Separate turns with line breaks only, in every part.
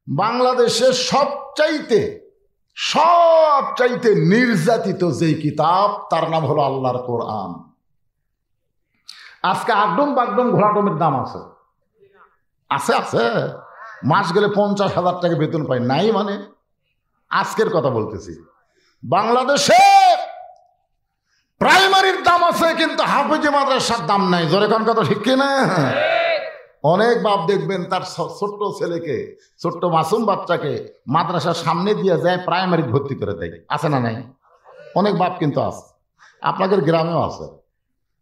বাংলাদেশে সবচাইতে নির্যাতিত যেই কিতাব তার নাম হলো আল্লাহর কোরআন। আজকে আগডম বাগডম ঘোড়াডমের দাম আছে আছে আছে মাস গেলে 50,000 টাকা বেতন পায় নাই, মানে আজকের কথা বলতেছি। বাংলাদেশে প্রাইমারির দাম আছে কিন্তু হাফেজে মাদ্রাসার দাম নাই। জোরে কোন কথা ঠিক কিনা? অনেক বাপ দেখবেন তার ছোট্ট ছেলেকে, ছোট্ট মাসুম বাচ্চাকে মাদ্রাসার সামনে দিয়ে যায় প্রাইমারি ভর্তি করে দেয়, আছে না নাই? অনেক বাপ কিন্তু আছে, আপনাদের গ্রামেও আছে।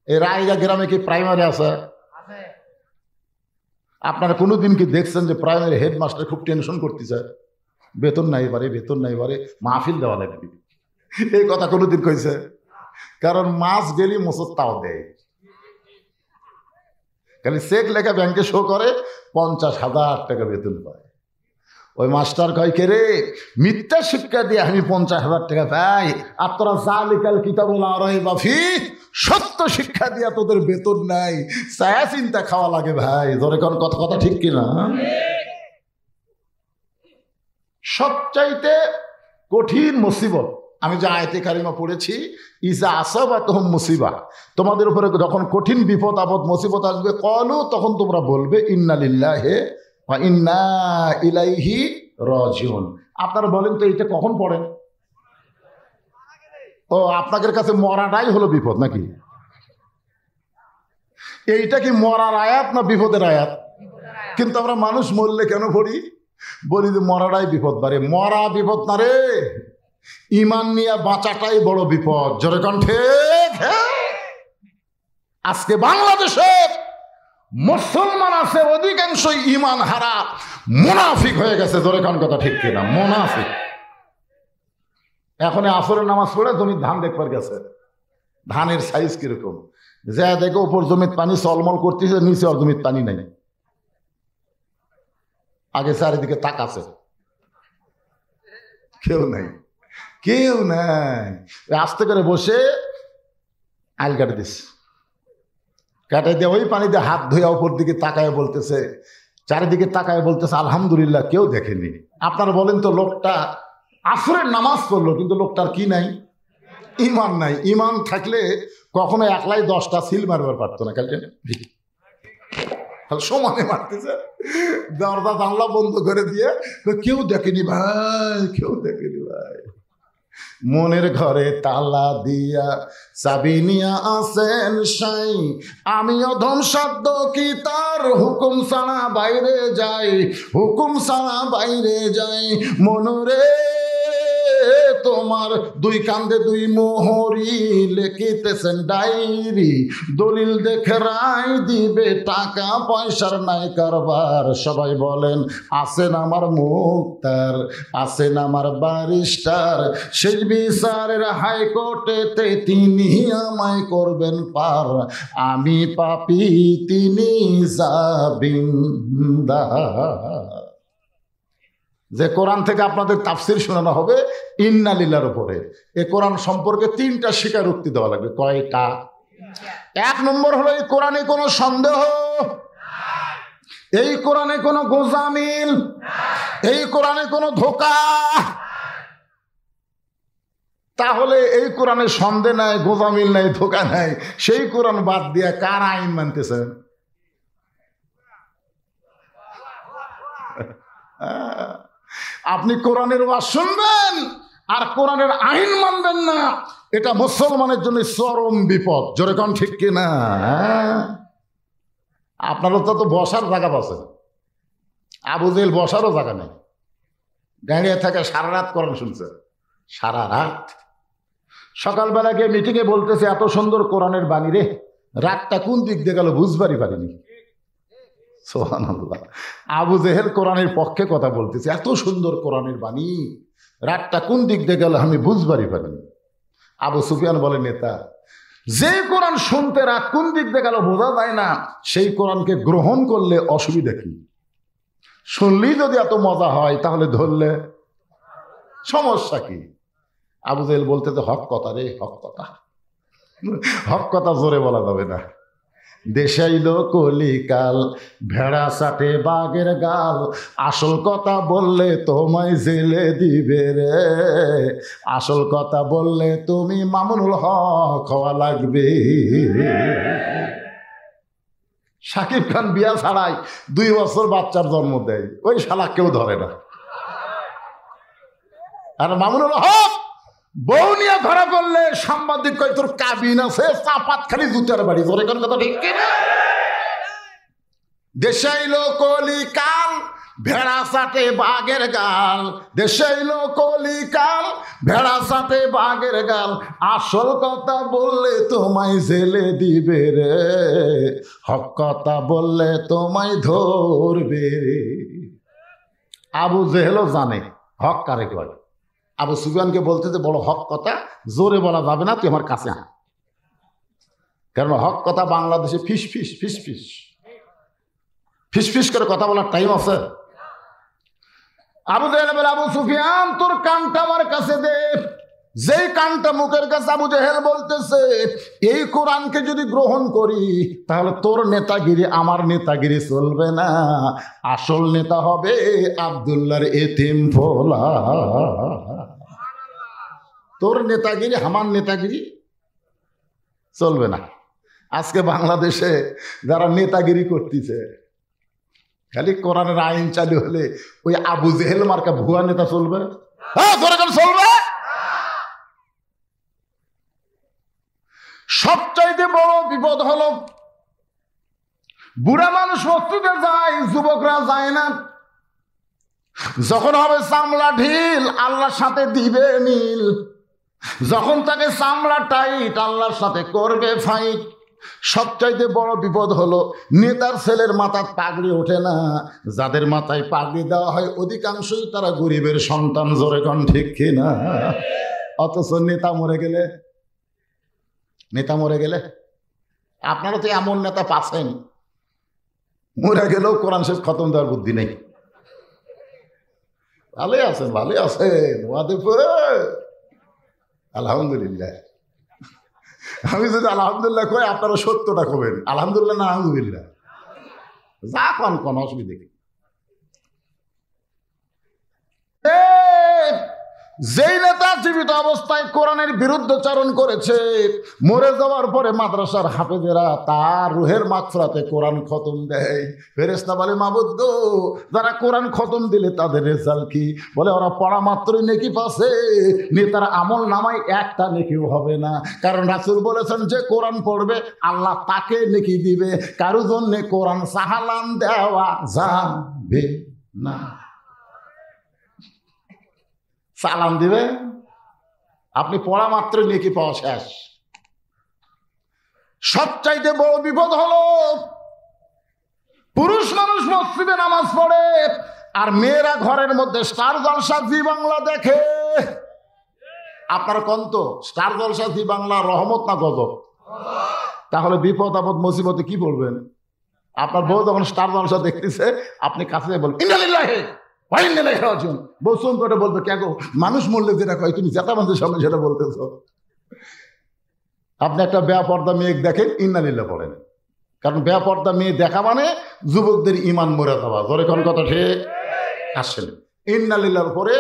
এই রায়গা গ্রামে কি প্রাইমারি আছে? আপনারা কোনোদিন কি দেখছেন যে প্রাইমারি হেডমাস্টার খুব টেনশন করতেছে, বেতন নাই বারে মাহফিল দেওয়া লাগবে? এই কথা কোনোদিন কইছে? কারণ মাস গেলি মোসর তাও দেয়, খালি চেক লেখা ব্যাংকে শো করে 50,000 টাকা বেতন পায়। ওই মাস্টার কয়, কে রে মিথ্যা শিক্ষা দিয়ে আমি 50,000 টাকা পাই, আর তোরা জালিকাল কিতাবুল আরাইবা ফি, সত্য শিক্ষা দিয়া তোদের বেতন নাই, ছায়া চিন্তা খাওয়া লাগে ভাই। ধরে কোন কথা ঠিক কিনা? সবচাইতে কঠিন মুসিবত আমি যে আয়াতে কারিমা পড়েছি, ইজা আসাবাতহুম মুসিবা, তোমাদের উপরে যখন কঠিন বিপদ আপদ মুসিবত আসবে, ক্বালু, তখন তোমরা বলবে ইন্না লিল্লাহি ওয়া ইন্না ইলাইহি রাজিউন। আপনারা বলেন তো এটা কখন পড়েন? ও, আপনাদের কাছে মরাটাই হলো বিপদ নাকি? এইটা কি মরার আয়াত না বিপদের আয়াত? কিন্তু আমরা মানুষ মরলে কেন পড়ি? বলি যে মরাটাই বিপদ বাড়ে। মরা বিপদ না রে, ইমান নিয়ে বাঁচাটাই বড় বিপদ। জোরে কণ্ঠে। আজকে বাংলাদেশে মুসলমান আছে অধিকাংশই ইমান হারা, মুনাফিক হয়ে গেছে। জোরে কোন কথা ঠিক কিনা? মুনাফিক। এখন আসরের নামাজ পড়ে জমির ধান দেখবার গেছে, ধানের সাইজ কিরকম, যা দেখে উপর জমির পানি চলমল করতেছে, নিচে আর জমির পানি নাই। আগে চারিদিকে তাকাছে, কেউ নাই। আস্তে করে বসে আইল কাটে দিস, কাটাই দিয়ে ওই পানি দিয়ে হাত ধুয়ে উপর দিকে তাকায় বলতেছে, চারিদিকে তাকায় বলতেছে আলহামদুলিল্লাহ, কেউ দেখেনি। আপনারা বলেন তো, লোকটা আসরের নামাজ পড়লো কিন্তু লোকটার কি নাই? ইমান নাই। ইমান থাকলে কখনো একলাই 10টা সিল মারবার পারতো না। কালকে সমানে মারতেছে, দরজা জানলা বন্ধ করে দিয়ে, কেউ দেখেনি ভাই, কেউ দেখেনি ভাই। মনের ঘরে তালা দিয়া চাবি নিয়া আসেন সাই, আমিও ধ্বংসাদ্য কি তার হুকুম ছাড়া বাইরে যাই, হুকুম ছাড়া বাইরে যাই। মনরে তোমার দুই কান্দে দুই মোহরি, লেখিতেছেন ডায়েরি, দলিল দেখে রায় দিবে, টাকা পয়সার নাই কারবার। সবাই বলেন আছেন আমার মুক্তার, আছেন আমার ব্যারিস্টার, সেই বিচারের হাইকোর্টেতে তিনি আমায় করবেন পার, আমি পাপী তিনি জামিনদার। যে কোরআন থেকে আপনাদের তাফসির শোনানো হবে ইন্না লিল্লাহর উপরে, এ কোরআন সম্পর্কে 3টা স্বীকারোক্তি দেওয়া লাগবে। কয়টা? 1 নম্বর হলো এই কোরআনে কোনো সন্দেহ, এই কোরআনে কোনো গোজামিল, এই কোরআনে কোনো ধোঁকা। তাহলে এই কোরআনে সন্দেহ নাই, গোজামিল নাই, ধোঁকা নাই, সেই কোরআন বাদ দিয়ে কার আইন মানতেছেন? আপনি কোরআনের ওয়াজ শুনবেন আর কোরআনের আইন মানবেন না, এটা মুসলমানের জন্য চরম বিপদ। জোরে কোন ঠিক কিনা? আপনারা তো বসার জায়গা পাচ্ছেন, আবু জেহেল বসারও জায়গা নেই, দাঁড়িয়ে থাকে সারা রাত কোরআন শুনছে, সারা রাত। সকালবেলা গিয়ে মিটিংয়ে বলতেছে এত সুন্দর কোরআনের বাণী রে, রাতটা কোন দিক দিয়ে গেল বুঝবারই পারিনি। সুবহানাল্লাহ। আবু জেহেল কোরআনের পক্ষে কথা বলতেছে, এত সুন্দর কোরআনের বাণী, রাতটা কোন দিক দিয়ে গেল আমি বুঝবারই পারিনি। আবু সুফিয়ান বলে, নেতা, যে কোরআন শুনতে রাত কোন দিক দিয়ে গেল বোঝা যায় না, সেই কোরআনকে গ্রহণ করলে অসুবিধা কি? শুনলেই যদি এত মজা হয় তাহলে ধরলে সমস্যা কি? আবু জেহেল বলতে তো হক কথা রে, হক কথা, হক কথা জোরে বলা যাবে না। দেশাইল কলিকাল, ভেড়া চাটে বাঘের গাল, আসল কথা বললে তোমায় জেলে দিবে রে, আসল কথা বললে তুমি মামুনুল হক হওয়া লাগবে। শাকিব খান বিয়া ছাড়াই 2 বছর বাচ্চার জন্ম দেয়, ওই শালা কেউ ধরে না। আর মামুনুল হক বউ নিয়ে ধরা করলে সাংবাদিক কয় তোর কাবিন আছে, চাপাত খালি জুতার বাড়ি। ধরে কোন কথা ঠিক কিনা? দেশাইল কলিকাল, ভেড়া চাটে বাঘের গাল, দেশাইল কলিকাল, ভেড়া চাটে বাঘের গাল, আসল কথা বললে তোমায় জেলে দিবে রে, হক কথা বললে তোমায় ধরবে রে। আবু জেহেলও জানে হক কারে কয়। আবু সুফিয়ানকে বলতে যে বড় হক কথা জোরে বলা যাবে না, তুই আমার কাছে আয়। কারণ হক কথা বাংলাদেশে ফিস ফিস ফিস ফিস ফিস ফিস করে কথা বলার টাইম আছে। আবু জেহেল বলে, আবু সুফিয়ান তোর কানটা আমার কাছে দে। যেই কানটা মুখের কাছে আবু জেহেল বলতেছে, এই কোরআনকে যদি গ্রহণ করি তাহলে তোর নেতাগিরি আমার নেতাগিরি চলবে না, আসল নেতা হবে আব্দুল্লাহর এতিম ফোলা। তোর নেতাগিরি আমার নেতাগিরি চলবে না। আজকে বাংলাদেশে যারা নেতাগিরি করতেছে, খালি কোরআনের আইন চালু হলে ওই আবু জেহেল মার্কা ভুয়া নেতা চলবে, চলবে। সবচাইতে বড় বিপদ হলো বুড়া মানুষ মসজিদে যায়, যুবকরা যায় না। যখন হবে চামড়া ঢিল, আল্লাহর সাথে দিবে মিল। যখন তাকে চামড়া টাইট, আল্লাহর সাথে করবে ফাইট। সবচাইতে বড় বিপদ হলো নেতার ছেলের মাথার পাগড়ি ওঠে না। যাদের মাথায় পাগড়ি দেওয়া হয় অধিকাংশই তারা গরিবের সন্তান। জোরে কোন ঠিক কিনা? অথচ নেতা মরে গেলে, নেতা মরে গেলে, আপনারা তো এমন নেতা পাচ্ছেন মরে গেলেও কোরআন শরীফ খতম দেওয়ার বুদ্ধি নেই। ভালোই আছেন, ভালোই আছেন, আলহামদুলিল্লাহ। আমি যদি আলহামদুলিল্লাহ কই, আপনারা সত্যটা কবেন আলহামদুলিল্লাহ না আলহামদুলিল্লাহ, যা কন কোন অসুবিধা নেই। যেই নেতা জীবিত অবস্থায় কোরআনের বিরুদ্ধাচরণ করেছে, মরে যাওয়ার পরে মাদ্রাসার হাফেজেরা তার রুহের মাগফিরাতে কোরআন খতম দেয়। ফেরেশতা বলে, মাবুদ গো, যারা কোরআন খতম দিলে তাদের রেজাল্ট কি? বলে ওরা পড়া মাত্রই নেকি পাচ্ছে, নেতার আমল নামায় একটা নেকিও হবে না। কারণ রাসূল বলেছেন যে কোরআন পড়বে আল্লাহ তাকে নেকি দিবে, কারো জন্য কোরআন সাহালান দেওয়া যাবে না। সালাম দিবে, আপনি পড়া মাত্র নেকি পাওয়া শেষ। সবচাইতে বড় বিপদ হলো পুরুষ মানুষ মসজিদে নামাজ পড়ে আর মেয়েরা ঘরের মধ্যে স্টার জলসা জি বাংলা দেখে। আপনার কন্ত স্টার জলসা জি বাংলা রহমত না গজব? তাহলে বিপদ আপদ মুসিবতে কি বলবেন? আপনার বউ যখন স্টার জলসা দেখতেছে, আপনি কাছে বলবেন ইন্নালিল্লাহি বসুন করে বলবে, কে গো, মানুষ মরলে যেটা কয় তুমি যেটা মানুষের সামনে সেটা বলতেছ। আপনি একটা বেপর্দা মেয়ে দেখেন, ইন্নালিল্লাহ পড়েন। কারণ বেপর্দা মেয়ে দেখা মানে যুবকদের ইমান মরে যাওয়া। ধরে কোন কথা ঠিক আসেন। ইন্নালিল্লাহর পরে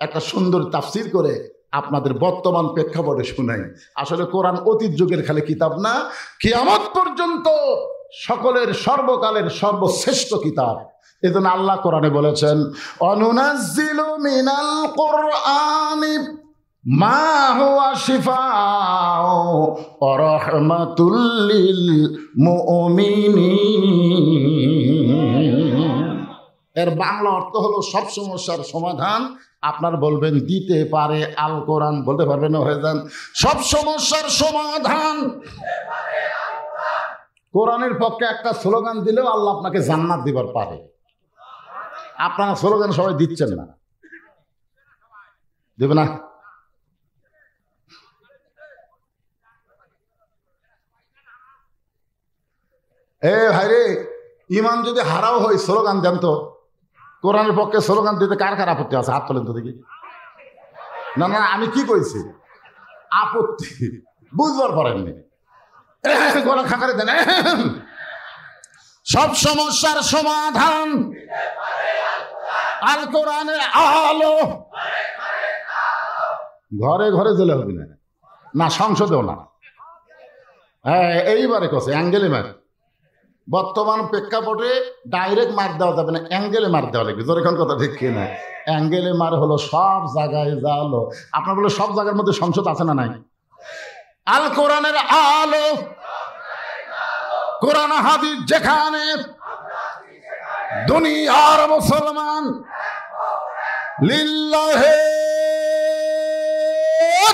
একটা সুন্দর তাফসির করে আপনাদের বর্তমান প্রেক্ষাপটে শুনাই। আসলে কোরআন অতীত যুগের খালি কিতাব না, কিয়ামত পর্যন্ত সকলের সর্বকালের সর্বশ্রেষ্ঠ কিতাব। এজন্য আল্লাহ কোরআনে বলেছেন, অনুনাজ্জিলু মিনাল কুরআনি মা হুয়া শিফাউ ওয়া রাহমাতুল লিল মুমিনিন। এর বাংলা অর্থ হলো সব সমস্যার সমাধান আপনার বলবেন দিতে পারে আল কোরআন। বলতে পারবেন না? হয়ে যান, সব সমস্যার সমাধান কোরআনের পক্ষে একটা স্লোগান দিলেও আল্লাহ আপনাকে জান্নাত দিবার পারে। আপনারা স্লোগান সবাই দিচ্ছেন না, দেবে না। এ ভাই রে, ইমান যদি হারাও হয় স্লোগান দেন তো। কোরআনের পক্ষে স্লোগান দিতে কার কার আপত্তি আছে? হাত তোলেন তো দেখি। না না, আমি কি কইছি আপত্তি বুঝবার পারেননি। গলা খাকারে দেন। সব সমস্যার সমাধান আল কোরআনের আলো। ঘরে ঘরে জেলে হবে না, না সংসদেও না। হ্যাঁ, এইবারে কছে অ্যাঙ্গেলে মার। বর্তমান প্রেক্ষাপটে ডাইরেক্ট মার দেওয়া যাবে না, অ্যাঙ্গেলে মার দেওয়া লাগবে। তোর এখন কথা ঠিক কিনা? অ্যাঙ্গেলে মার হলো সব জায়গায় যা হলো। আপনার বলে সব জায়গার মধ্যে সংসদ আছে না নাই? আল কোরআনের আলো, কোরআন হাদিস যেখানে, দুনিয়ার মুসলমান লিল্লাহে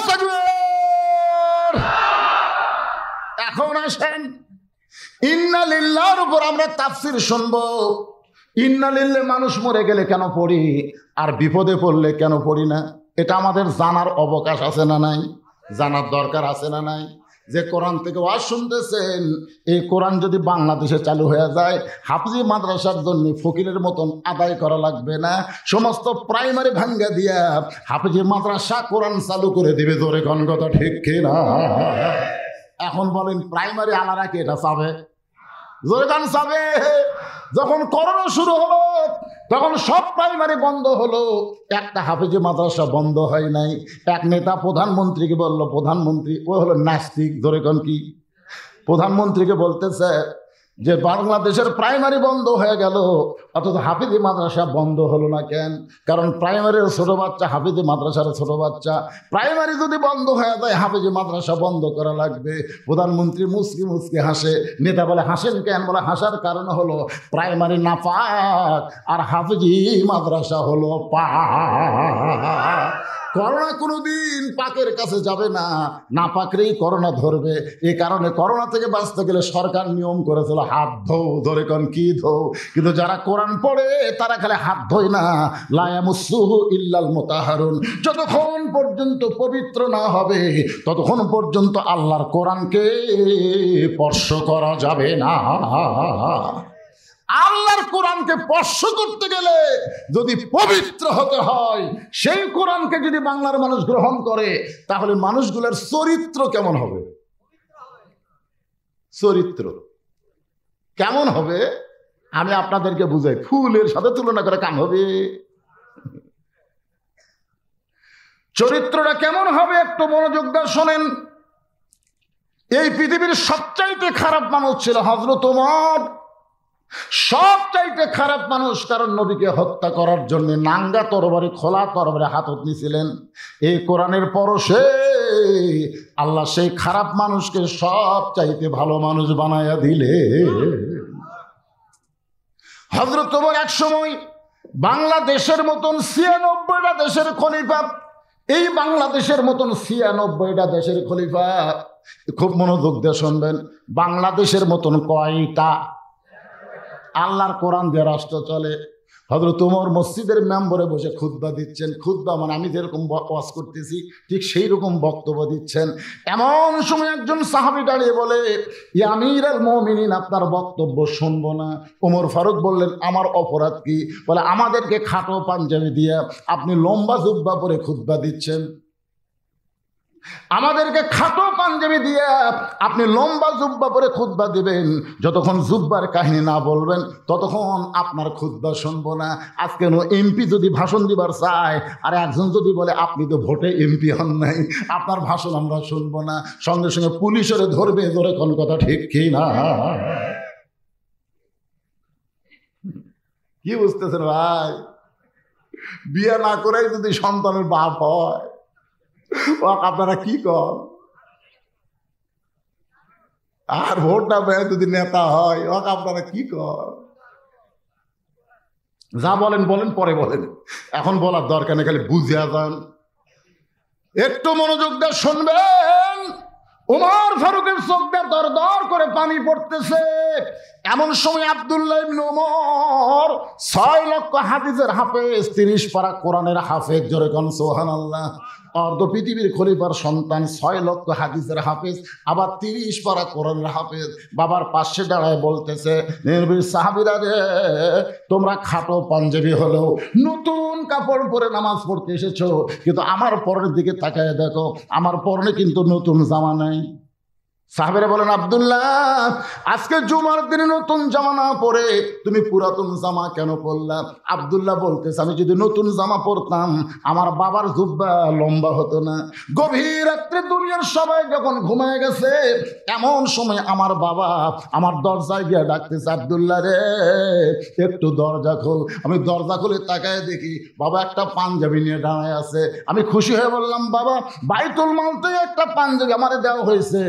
তাকবীর। এখন আসেন ইন্না লিল্লাহর উপর আমরা তাফসীর শুনবো। ইন্না লিল্লাহ মানুষ মরে গেলে কেন পড়ি, আর বিপদে পড়লে কেন পড়ি না? এটা আমাদের জানার অবকাশ আছে না নাই? জানার দরকার আছে না নাই? যে কোরআন থেকে ওয়াজ শুনতেছেন, এই কোরআন যদি বাংলাদেশে চালু হয়ে যায়, হাফিজি মাদ্রাসার জন্য ফকিরের মতন আদায় করা লাগবে না। সমস্ত প্রাইমারি ভাঙ্গা দিয়া হাফিজি মাদ্রাসা কোরআন চালু করে দিবে। জোরে কোন কথা ঠিক কিনা? এখন বলেন প্রাইমারি আলাদা কি এটা চাবে? জোরে গান চাবে। যখন করোনা শুরু হলো তখন সব প্রাইমারি বন্ধ হলো, একটা হাফিজি মাদ্রাসা বন্ধ হয় নাই। এক নেতা প্রধানমন্ত্রীকে বলল, প্রধানমন্ত্রী ও হলো নাস্তিক, ধরে কোন কি, প্রধানমন্ত্রীকে বলতেছে যে বাংলাদেশের প্রাইমারি বন্ধ হয়ে গেল, অথচ হাফিজি মাদ্রাসা বন্ধ হলো না কেন? কারণ প্রাইমারির ছোট বাচ্চা, হাফিজি মাদ্রাসার ছোট বাচ্চা। প্রাইমারি যদি বন্ধ হয়ে যায়, হাফিজি মাদ্রাসা বন্ধ করা লাগবে। প্রধানমন্ত্রী মুচকি মুচকি হাসে। নেতা বলে হাসেন কেন? বলে হাসার কারণ হলো প্রাইমারি না পাক আর হাফিজি মাদ্রাসা হলো পাক। করোনা কোনোদিন পাকের কাছে যাবে না, না পাকরেই করোনা ধরবে। এই কারণে করোনা থেকে বাঁচতে গেলে সরকার নিয়ম করেছিল হাত ধো, ধরে কোন কি ধো। কিন্তু যারা কোরআন পড়ে তারা খালি হাত ধোয় না, লা ইয়ামুসসুহু ইল্লাল মুতাহহারুন। যতক্ষণ পর্যন্ত পবিত্র না হবে ততক্ষণ পর্যন্ত আল্লাহর কোরআনকে স্পর্শ করা যাবে না। আল্লাহর কোরআনকে স্পর্শ করতে গেলে যদি পবিত্র হতে হয়, সেই কোরআনকে যদি বাংলার মানুষ গ্রহণ করে, তাহলে মানুষগুলোর চরিত্র কেমন হবে? চরিত্র কেমন হবে আমি আপনাদেরকে বুঝাই। ফুলের সাথে তুলনা করে কাম হবে? চরিত্রটা কেমন হবে একটু মনোযোগ দিয়ে শোনেন। এই পৃথিবীর সবচাইতে খারাপ মানুষ ছিল হযরত ওমর। সবচাইতে খারাপ মানুষ, কারণ নবীকে হত্যা করার জন্য নাঙ্গা তরবারি, খোলা তরবারি হাতত নিয়েছিলেন। এই কোরআনের পরশে আল্লাহ সেই খারাপ মানুষকে সবচাইতে ভালো মানুষ বানায়া দিলে। হযরত ওমর এক সময় বাংলাদেশের মতন ৯৬টা দেশের খলিফা। এই বাংলাদেশের মতন ৯৬টা দেশের খলিফা, খুব মনোযোগ দিয়ে শুনবেন। বাংলাদেশের মতন কয়টা? আল্লাহর কোরআন দিয়ে রাষ্ট্র চলে। হযরত ওমর মসজিদের মেম্বরে বসে খুতবা দিচ্ছেন। খুতবা মানে আমি যেরকম ওয়াজ করতেছি ঠিক সেই রকম বক্তব্য দিচ্ছেন। এমন সময় একজন সাহাবী দাঁড়িয়ে বলে, ইয়া আমিরুল মুমিনিন, আপনার বক্তব্য শুনবো না। ওমর ফারুক বললেন, আমার অপরাধ কি? বলে, আমাদেরকে খাটো পাঞ্জাবি দিয়ে আপনি লম্বা জুব্বা পরে খুতবা দিচ্ছেন। আমাদেরকে খাটো পাঞ্জাবি দিয়ে আপনি লম্বা জুব্বা পরে খুতবা দিবেন। যতক্ষণ জুব্বার কাহিনী না বলবেন ততক্ষণ আপনার খুতবা শুনবো না। আজকে এমপি যদি ভাষণ দিবার চায়, আর একজন যদি বলে আপনি তো ভোটে এমপি হন নাই, আপনার ভাষণ আমরা শুনবো না, সঙ্গে সঙ্গে পুলিশের ধরবে। ধরে কোন কথা ঠিক কি না? কি বুঝতেছেন ভাই? বিয়ে না করেই যদি সন্তানের বাপ হয়, আপনারা কি কর? আর ভোট না পেয়ে যদি নেতা হয়, আপনারা কি কর? যা বলেন বলেন, পরে বলেন, এখন বলার দরকার নেই, খালি বুঝিয়া যান। একটু মনোযোগ দিয়ে শুনবেন। ওমর ফারুকের চোখ দিয়ে দর দর করে পানি পড়তেছে। এমন সময় আব্দুল্লাহ ইবনে ওমর ৬ লক্ষ হাদিসের হাফেজ, ৩০ পারা কোরআনের হাফেজ, জোরে কোন সুবহানাল্লাহ। অর্ধ পৃথিবীর খলিফার সন্তান, ৬ লক্ষ হাদিসের হাফেজ, আবার ৩০ পারা কোরআনের হাফেজ। বাবার পাশে দাঁড়ায় বলতেছে, নবীর সাহাবীরা রে, তোমরা খাটো পাঞ্জাবি হলেও নতুন কাপড় পরে নামাজ পড়তে এসেছো, কিন্তু আমার পরনের দিকে তাকায় দেখো, আমার পরনে কিন্তু নতুন জামা নাই। সাহাবেরা বলেন, আব্দুল্লাহ আজকে জুমার দিনে নতুন জামা না পরে তুমি পুরাতন জামা কেন পরলা? আব্দুল্লাহ বলতেছে, আমি যদি নতুন জামা পরতাম আমার বাবার জুব্বা লম্বা হতো না। গভীর রাত্রে দুনিয়ার সবাই যখন ঘুমায় গেছে এমন সময় আমার বাবা আমার দরজায় গিয়ে ডাকতেছে, আব্দুল্লাহ রে একটু দরজা খোল। আমি দরজা খুলে তাকায় দেখি বাবা একটা পাঞ্জাবি নিয়ে দাঁড়ায় আছে। আমি খুশি হয়ে বললাম, বাবা বাইতুল মাল থেকে একটা পাঞ্জাবি আমারে দেওয়া হয়েছে,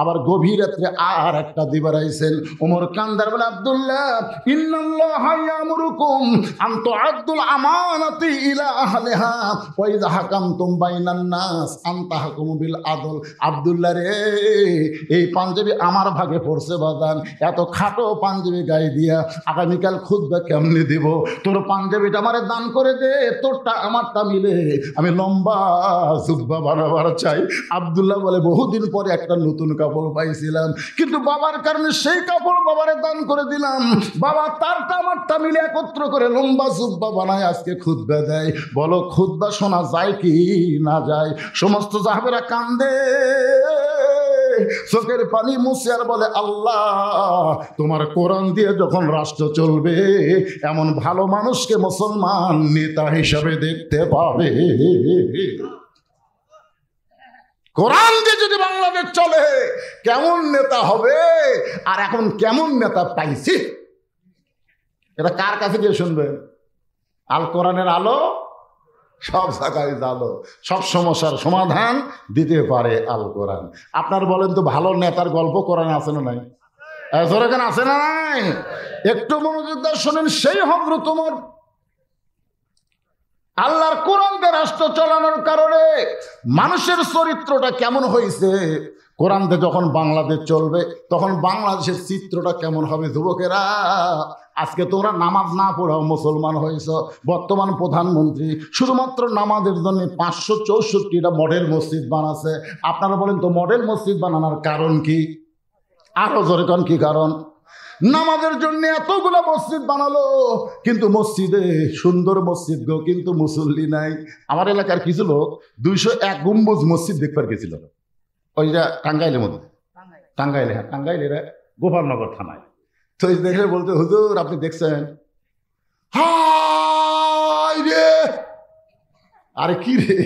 আবার গভীর রাত্রে আর একটা দিবার আইছেন। ওমর কান্দার বলে, আব্দুল্লাহ ইন্নাল্লাহা ইয়ামুরুকুম আন তুআদ্দুল আমানাতি ইলা আহলিহা ওয়া ইযা হাকামতুম বাইনান নাস আন তাহকুমু বিল আদল। আব্দুল্লাহ রে এই পাঞ্জাবি আমার ভাগে পড়ছে বাজান, এত খাটো পাঞ্জাবি গায়ে দিয়া আগামীকাল খুতবা কেমনে দেব? তোর পাঞ্জাবিটা আমারে দান করে দে, তোরটা আমারটা মিলে আমি লম্বা জুব্বা বানাবার চাই। আব্দুল্লাহ বলে, বহুদিন পরে একটা নতুন কাপড় পাইছিলাম, কিন্তু বাবার কারণে সেই কাপড় বাবারে দান করে দিলাম। বাবা তারটা আমারটা মিলে একত্র করে লম্বা জুব্বা বানায় আজকে খুতবা দেয়। বলো খুতবা শোনা যায় কি না যায়? সমস্ত সাহাবেরা কান্দে, চোখের পানি মুছে আর বলে, আল্লাহ তোমার কোরআন দিয়ে যখন রাষ্ট্র চলবে এমন ভালো মানুষকে মুসলমান নেতা হিসাবে দেখতে পাবে। কোরআন দিয়ে যদি বাংলাদেশ চলে কেমন নেতা হবে, আর এখন কেমন নেতা পাইছি এটা কার কাছে গিয়ে শুনবেন? আল কোরআনের আলো সব জায়গায় আলো, সব সমস্যার সমাধান দিতে পারে আল কোরআন। আপনার বলেন তো ভালো নেতার গল্প কোরআনে আছে না নাই? এখানে আছে না নাই? একটু মনোযোগ দিয়ে শোনেন। সেই হযরত ওমর আল্লাহর কোরআনকে রাষ্ট্র চালানোর কারণে মানুষের চরিত্রটা কেমন হয়েছে, কোরআন দিয়ে যখন বাংলাদেশ চলবে তখন বাংলাদেশের চিত্রটা কেমন হবে। যুবকেরা আজকে তোমরা নামাজ না পড়াও মুসলমান হয়েছ, বর্তমান প্রধানমন্ত্রী শুধুমাত্র নামাজের জন্য 564টা মডেল মসজিদ বানাচ্ছে। আপনারা বলেন তো মডেল মসজিদ বানানোর কারণ কি? আরো জোরে কোন কি কারণ? নামাজের জন্য এতগুলো মসজিদ বানালো, কিন্তু মসজিদে সুন্দর মসজিদ গো, কিন্তু মুসল্লি নাই। আমার এলাকার কিছু লোক 201 গম্বুজ মসজিদ দেখবার গেছিল, ওইটা টাঙ্গাইলের মধ্যে, টাঙ্গাইলে, হ্যাঁ টাঙ্গাইলে গোপালনগর থানায়। তো দেখে বলতে, হুজুর আপনি দেখছেন? হায় রে, আরে কি রে,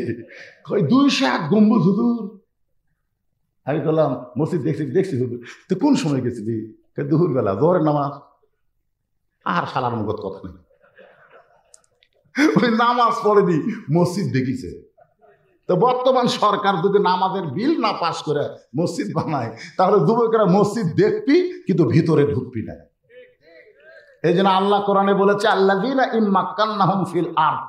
201 গম্বুজ হুজুর। আমি বললাম মসজিদ দেখছি হুজুর। তো কোন সময় গেছিলি? দুপুর বেলা, জোহরের নামাজ। আর শালার মুখত কথা নেই, ওই নামাজ পড়েনি, মসজিদ দেখিছে। তো বর্তমান সরকার যদি নামাজের বিল না পাস করে মসজিদ বানায়, তাহলে যুবকেরা মসজিদ দেখবি কিন্তু ভিতরে ঢুকবি না। এই জন্য আল্লাহ কোরআনে বলেছে, আল্লাযীনা ইন মাক্কান্নাহুম ফিল আরদ,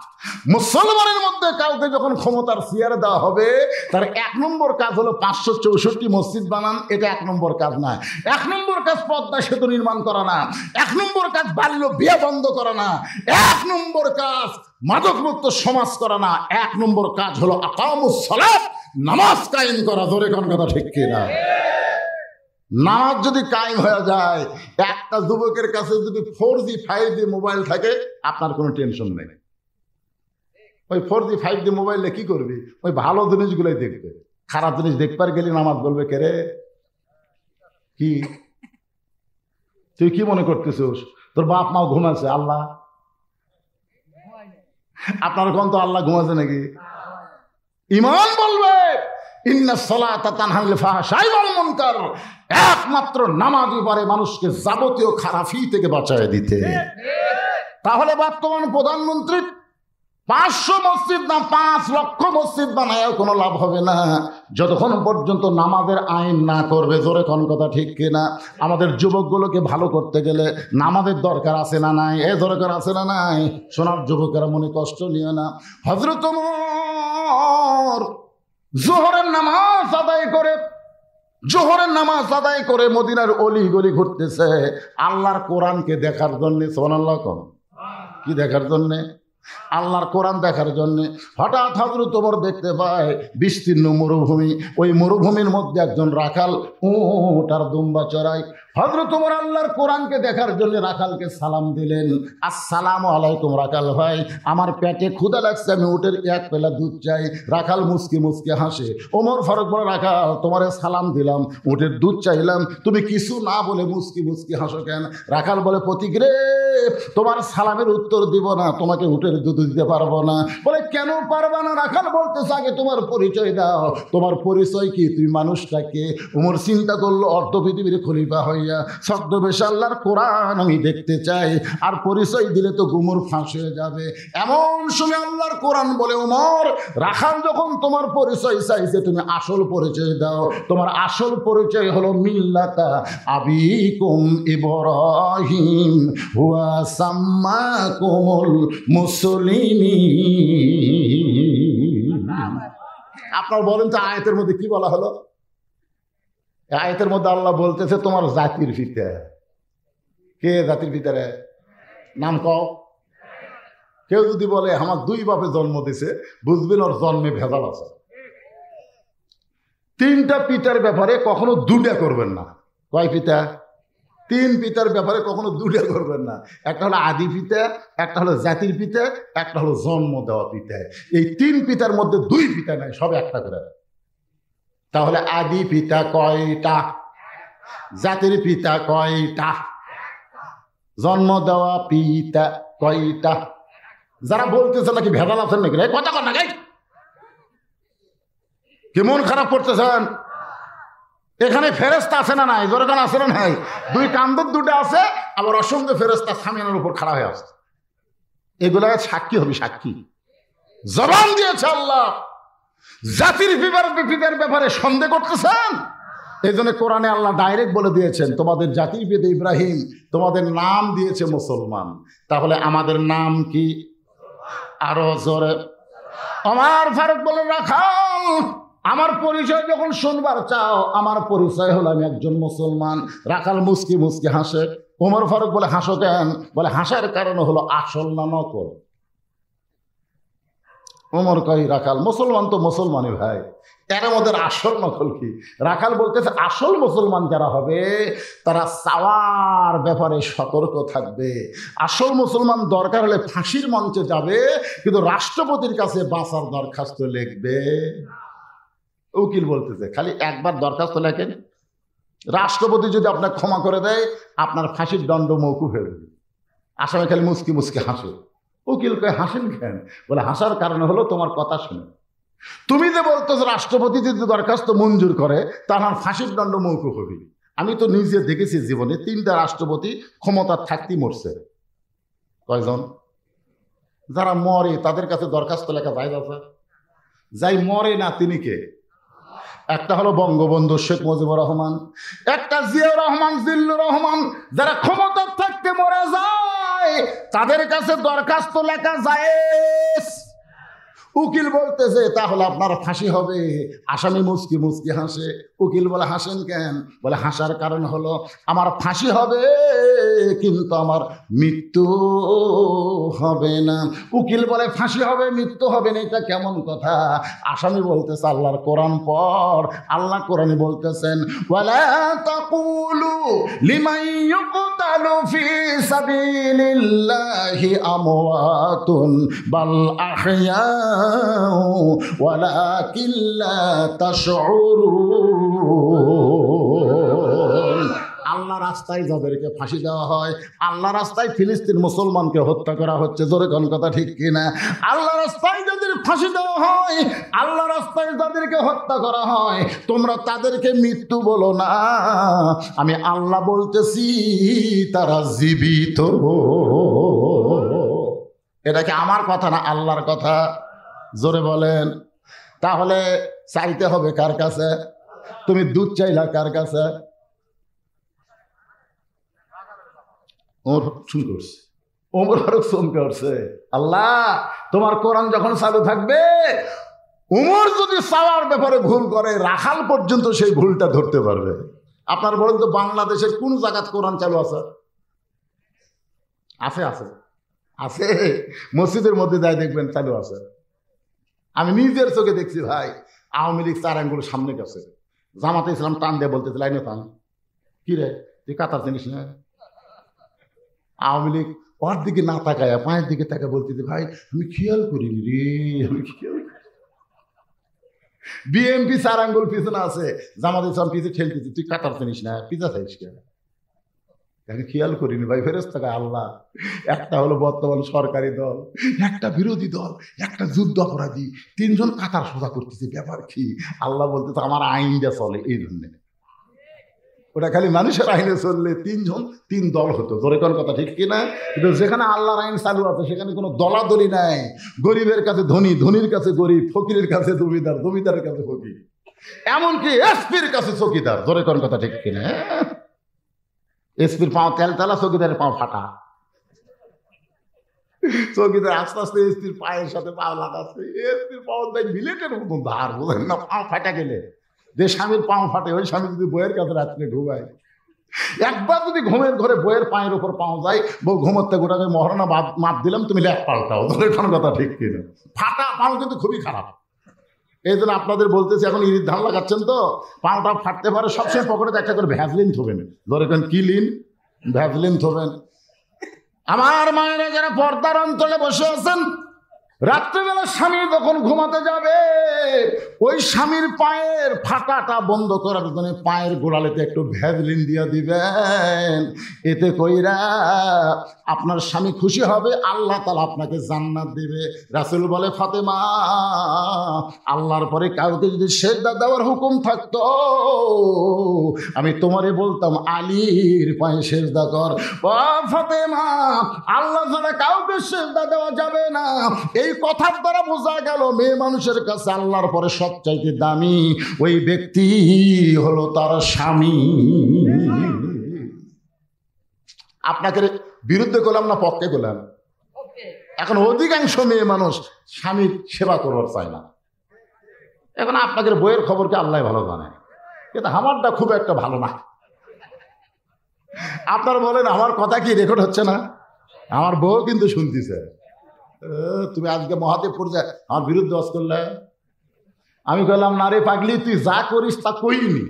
মুসলমানের মধ্যে কাউকে যখন ক্ষমতার চেয়ারে দেওয়া হবে তার 1 নম্বর কাজ হলো 564 মসজিদ বানান। এটা 1 নম্বর কাজ না। 1 নম্বর কাজ পদ্মা সেতু নির্মাণ করা না। 1 নম্বর কাজ বাল্য বিয়ে বন্ধ করা না। 1 নম্বর কাজ মাদকমুক্ত সমাজ করা না। 1 নম্বর কাজ হলো আকামুস সালাত, নামাজ কায়েম করা। ধরে কোন কথা ঠিক কিনা? নামাজ যদি কায়েম হয়ে যায়, একটা যুবকের কাছে যদি 4G 5G মোবাইল থাকে আপনার কোনো টেনশন নেই। ওই 4G 5G মোবাইলে কি করবি? ওই ভালো জিনিসগুলোই দেখবে, খারাপ জিনিস দেখবার গেলে নামাজ বলবে কে রে? কি তুই কি মনে করতেছিস তোর বাপ মাও ঘুমাচ্ছে? আল্লাহ আপনার কোন তো আল্লাহ ঘুমাচ্ছে নাকি? ঈমান বলবে ইন্নাস সালাতা তানহা আনিল ফাহশাই ওয়াল মুনকার, একমাত্র নামাজই পারে মানুষকে যাবতীয় খারাপি থেকে বাঁচায় দিতে। তাহলে বর্তমান প্রধানমন্ত্রী 500 মসজিদ না 5 লক্ষ মসজিদ বানায় কোনো লাভ হবে না যতক্ষণ পর্যন্ত নামাজের আইন না করবে। জোরে কোন কথা ঠিক কিনা? আমাদের যুবকগুলোকে ভালো করতে গেলে নামাজের দরকার আছে না নাই? এ দরকার আছে না নাই? সোনার যুবকেরা মনে কষ্ট নিও না। হযরত ওমর জোহরের নামাজ আদায় করে মদিনার অলি গলি ঘুরতেছে আল্লাহর কোরআনকে দেখার জন্য। সুবহানাল্লাহ। কোন কি দেখার জন্যে? আল্লাহর কোরআন দেখার জন্য। হঠাৎ হযরত ওমর দেখতে পায় বিস্তীর্ণ মরুভূমি, ওই মরুভূমির মধ্যে একজন রাখাল উট আর দুম্বা চড়ায়। হযরত ওমর আল্লাহর কোরআনকে দেখার জন্য রাখালকে সালাম দিলেন, আসসালামু আলাইকুম রাখাল ভাই, আমার পেটে ক্ষুধা লাগছে, আমি উটের এক পেলা দুধ চাই। রাখাল মুস্কি মুস্কি হাসে। ওমর ফারুক বলে, রাখাল তোমারে সালাম দিলাম, উটের দুধ চাইলাম, তুমি কিছু না বলে মুস্কি মুস্কি হাসো কেন? রাখাল বলে, পথিক রে, তোমার সালামের উত্তর দিব না, তোমাকে উটের দুধ দিতে পারবো না। বলে, কেন পারবা না? রাখাল বলতেছে, আগে তোমার পরিচয় দাও, তোমার পরিচয় কি, তুমি মানুষটাকে? ওমর চিন্তা করলো, অর্ধ পৃথিবীর খলিফা হইয়া ছদ্মবেশে আল্লাহর কোরআন আমি দেখতে চাই, আর পরিচয় দিলে তো গুমর ফাঁস হয়ে যাবে। এমন সময় আল্লাহর কোরআন বলে, ওমর, রাখাল যখন তোমার পরিচয় চাইছে, তুমি আসল পরিচয় দাও। তোমার আসল পরিচয় হলো মিল্লাতা আবিকুম ইব্রাহিম হুয়া সাম্মাকুমুল মুসলিমিন। আপনার বলেন তো আয়াতের মধ্যে কি বলা হলো? আয়াতের মধ্যে আল্লাহ বলতেছে তোমার জাতির পিতা কে? জাতির পিতা রে নাম কও। কেউ যদি বলে আমার দুই বাপে জন্ম দিছে, বুঝবেন ওর জন্মে ভেজাল আছে। তিনটা পিতার ব্যাপারে কখনো দুটা করবেন না। কয় পিতা? তিন পিতার ব্যাপারে কখনো দুটা করবেন না। একটা হলো আদি পিতা, একটা হলো জাতির পিতা, একটা হলো জন্ম দেওয়া পিতা। এই তিন পিতার মধ্যে দুই পিতা নাই, সব একটা করে। তাহলে আদি পিতা কয়টা? জাতির পিতা কয়টা? জন্ম দেওয়া পিতা কয়টা? যারা বলতেছে নাকি ভেজাল আছেন নাকি, কথা কর না গাই, কেমন খারাপ করতেছেন? এখানে ফেরেশতা আছে না নাই? জোরগান আছে না নাই? দুই কান্দর দুটো আছে, আবার অসংখ্য ফেরেশতা সামিয়ানের উপর খাড়া হয়ে আসছে। এগুলা সাক্ষী হবে, সাক্ষী। জবান দিয়েছে আল্লাহ। জাতির পিতার ব্যাপারে সন্দেহ করতেছেন? এই জন্য কোরআনে আল্লাহ ডাইরেক্ট বলে দিয়েছেন, তোমাদের জাতির পিতা ইব্রাহিম, তোমাদের নাম দিয়েছে মুসলমান। তাহলে আমাদের নাম কি? আরো জোরে। ওমর ফারুক বলে, রাখাল, আমার পরিচয় যখন শুনবার চাও, আমার পরিচয় হলো আমি একজন মুসলমান। রাখাল মুস্কি মুস্কি হাসে। ওমর ফারুক বলে, হাসো কেন? বলে, হাসার কারণ হলো আসল না নকল? ওমর কই, রাখাল মুসলমান তো মুসলমানই ভাই, এর মধ্যে আসল নকল কি? রাখাল বলতেছে, আসল মুসলমান যারা হবে তারা চাওয়ার ব্যাপারে সতর্ক থাকবে। আসল মুসলমান দরকার হলে ফাঁসির মঞ্চে যাবে, কিন্তু রাষ্ট্রপতির কাছে বাঁচার দরখাস্ত লিখবে। উকিল বলতেছে, খালি একবার দরখাস্ত লেখেন, রাষ্ট্রপতি যদি আপনার ক্ষমা করে দেয়, আপনার ফাঁসির দণ্ড মওকুফ হয়ে যাবে। আসামে খালি মুস্কি মুস্কি হাসে। উকিল কয়, হাসেন কেন? বলে, হাসার কারণ হলো তোমার কথা শুনে। তুমি যে বলতেছো রাষ্ট্রপতি যদি দরখাস্ত মঞ্জুর করে, তার ফাঁসির দণ্ড মওকুফ হবে। আমি তো নিজে দেখেছি জীবনে, 3টা রাষ্ট্রপতি ক্ষমতা থাকতেই মরছে। কয়জন? যারা মরে তাদের কাছে দরখাস্ত লেখা যায় আছে? যাই মরে না তিনি কে? একটা হলো বঙ্গবন্ধু শেখ মুজিবুর রহমান, একটা জিয়াউর রহমান, জিল্লুর রহমান। যারা ক্ষমতা থাকতে মরে যায় তাদের কাছে দরখাস্ত লেখা যায়। উকিল বলতেছে, তাহলে আপনার ফাঁসি হবে। আসামি মুস্কি মুস্কি হাসে। উকিল বলে, হাসেন কেন? বলে, হাসার কারণ হলো আমার ফাঁসি হবে, কিন্তু আমার মৃত্যু হবে না। উকিল বলে, ফাঁসি হবে, মৃত্যু হবে না, এটা কেমন কথা? আসামি বলতেছে, আল্লাহর কোরআন পড়। আল্লাহ কোরআনে বলতেছেন, ওয়ালা তাকুলু লিমান ইউকতালু ফি সাবিলিল্লাহি আমওয়াতুন বাল আহইয়া ওয়ালাকিন লা তাশউরুন। আল্লাহ রাস্তায় যাদেরকে ফাঁসি দেওয়া হয়, আল্লাহ রাস্তায় ফিলিস্তিন মুসলমানকে হত্যা করা হচ্ছে, জোরে কোন কথা ঠিক কিনা? আল্লাহ রাস্তায় যাদের ফাঁসি দেওয়া হয়, আল্লাহ রাস্তায় যাদেরকে হত্যা করা হয়, তোমরা তাদেরকে মৃত্যু বলো না, আমি আল্লাহ বলতেছি তারা জীবিত। এটা কি আমার কথা না আল্লাহর কথা? জোরে বলেন। তাহলে চাইতে হবে কার কাছে? তুমি দুধ চাইলা কার কাছে? ওমর ফারুক চমকে উঠছে, আল্লাহ তোমার কোরআন যখন চালু থাকবে, উমর যদি চাওয়ার ব্যাপারে ভুল করে, রাখাল পর্যন্ত সেই ভুলটা ধরতে পারবে। আপনার বলেন তো, বাংলাদেশের কোন জায়গায় কোরআন চালু আছে? আছে আছে আছে, মসজিদের মধ্যে যাই দেখবেন চালু আছে। আমি নিজের চোখে দেখছি ভাই, আওয়ামী লীগ 4 আঙ্গুল সামনে গেছে, জামাতে ইসলাম টান দিয়ে বলতেছে লাইনে টান, কি রে তুই কাতার চিনিস না? আওয়ামী লীগ ওর দিকে না তাকায় পায়ের দিকে তাকায় বলতেছে ভাই আমি খেয়াল করিনি রে, আমি খেয়াল। বিএনপি 4 আঙ্গুল পিছনে আছে, জামাতে ইসলাম পিছিয়ে ঠেলতেছে, তুই কাতার চিনিস না, পিছা চাইস কেন? আমি খেয়াল করিনি ভাই, ফেরেশতা আল্লাহ। একটা হলো বর্তমান সরকারি দল, একটা বিরোধী দল, একটা যুদ্ধ অপরাধী, 3 জন কাতার সোজা করতেছে, ব্যাপার কি? আল্লাহ বলতেছে আমার আইনটা চলে এই জন্যে। ওটা খালি মানুষের আইনে চললে 3 জন 3 দল হতো, ধরে কোন কথা ঠিক কিনা? কিন্তু যেখানে আল্লাহর আইন চালু আছে সেখানে কোনো দলাদলি নাই। গরিবের কাছে ধনী, ধনীর কাছে গরিব, ফকিরের কাছে জমিদার, জমিদারের কাছে ফকির, এমনকি এসপির কাছে চৌকিদার, ধরে কোন কথা ঠিক কিনা? এসপির পাও তেলতালা, চৌকিদারের পাও ফাটা। চৌকিদার আস্তে আস্তে এসপির পায়ের সাথে পাও লাগাচ্ছে, এসপির পাও বিলেটের মতন ধার, বোঝেন না? পাও ফাটা গেলে যে স্বামীর পাও ফাটে, ওই স্বামী যদি বইয়ের কাছে রাত্রে ঘুমায়, একবার যদি ঘুমের ঘরে বইয়ের পায়ের উপর পাও যায়, বউ ঘুমোতে গোটাকে মহারণা মাপ দিলাম, তুমি লেখ পাল্টাও, ধরে কোন কথা ঠিক কিনা? ফাটা পাও কিন্তু খুবই খারাপ। এই জন্য আপনাদের বলতেছি, এখন ইরির ধান লাগাচ্ছেন তো, পাওটা ফাটতে পারে, সবসময় পকেটে একটা করে ভ্যাসলিন থবেন, ধরে কোন কি লিন? ভ্যাসলিন থবেন। আমার মায়েরা যারা পর্দার অঞ্চলে বসে আছেন, রাত্রিবেলা স্বামী যখন ঘুমাতে যাবে, ওই স্বামীর পায়ের ফাটাটা বন্ধ করার জন্য পায়ের গোড়ালিতে একটু ভ্যাসলিন দিয়ে দিবেন। এতে কইরা আপনার স্বামী খুশি হবে, আল্লাহ তাআলা আপনাকে জান্নাত দিবে। রাসূল বলে, ফাতেমা, আল্লাহর পরে কাউকে যদি সিজদা দেওয়ার হুকুম থাকতো, আমি তোমারে বলতাম আলীর পায়ে সিজদা কর। ও ফাতেমা, আল্লাহ ছাড়া কাউকে সিজদা দেওয়া যাবে না। এই কথার দ্বারা বোঝা গেল মেয়ে মানুষের কাছে আল্লাহর পরে সবচাইতে দামি ওই ব্যক্তি হলো তার স্বামী। আপনাকে বিরুদ্ধে করলাম না পক্ষে করলাম? এখন অধিকাংশ মেয়ে মানুষ স্বামীর সেবা করবার চায় না। এখন আপনাদের বইয়ের খবরকে আল্লাহ ভালো জানে, কিন্তু আমারটা খুব একটা ভালো না। আপনারা বলেন আমার কথা কি রেকর্ড হচ্ছে না? আমার বউ কিন্তু শুনতেছে। তুমি আজকে মহাদেবপুর যা আমার বিরুদ্ধে ওয়াজ করলে, আমি বললাম না রে পাগলি, তুই যা করিস তা কইনি,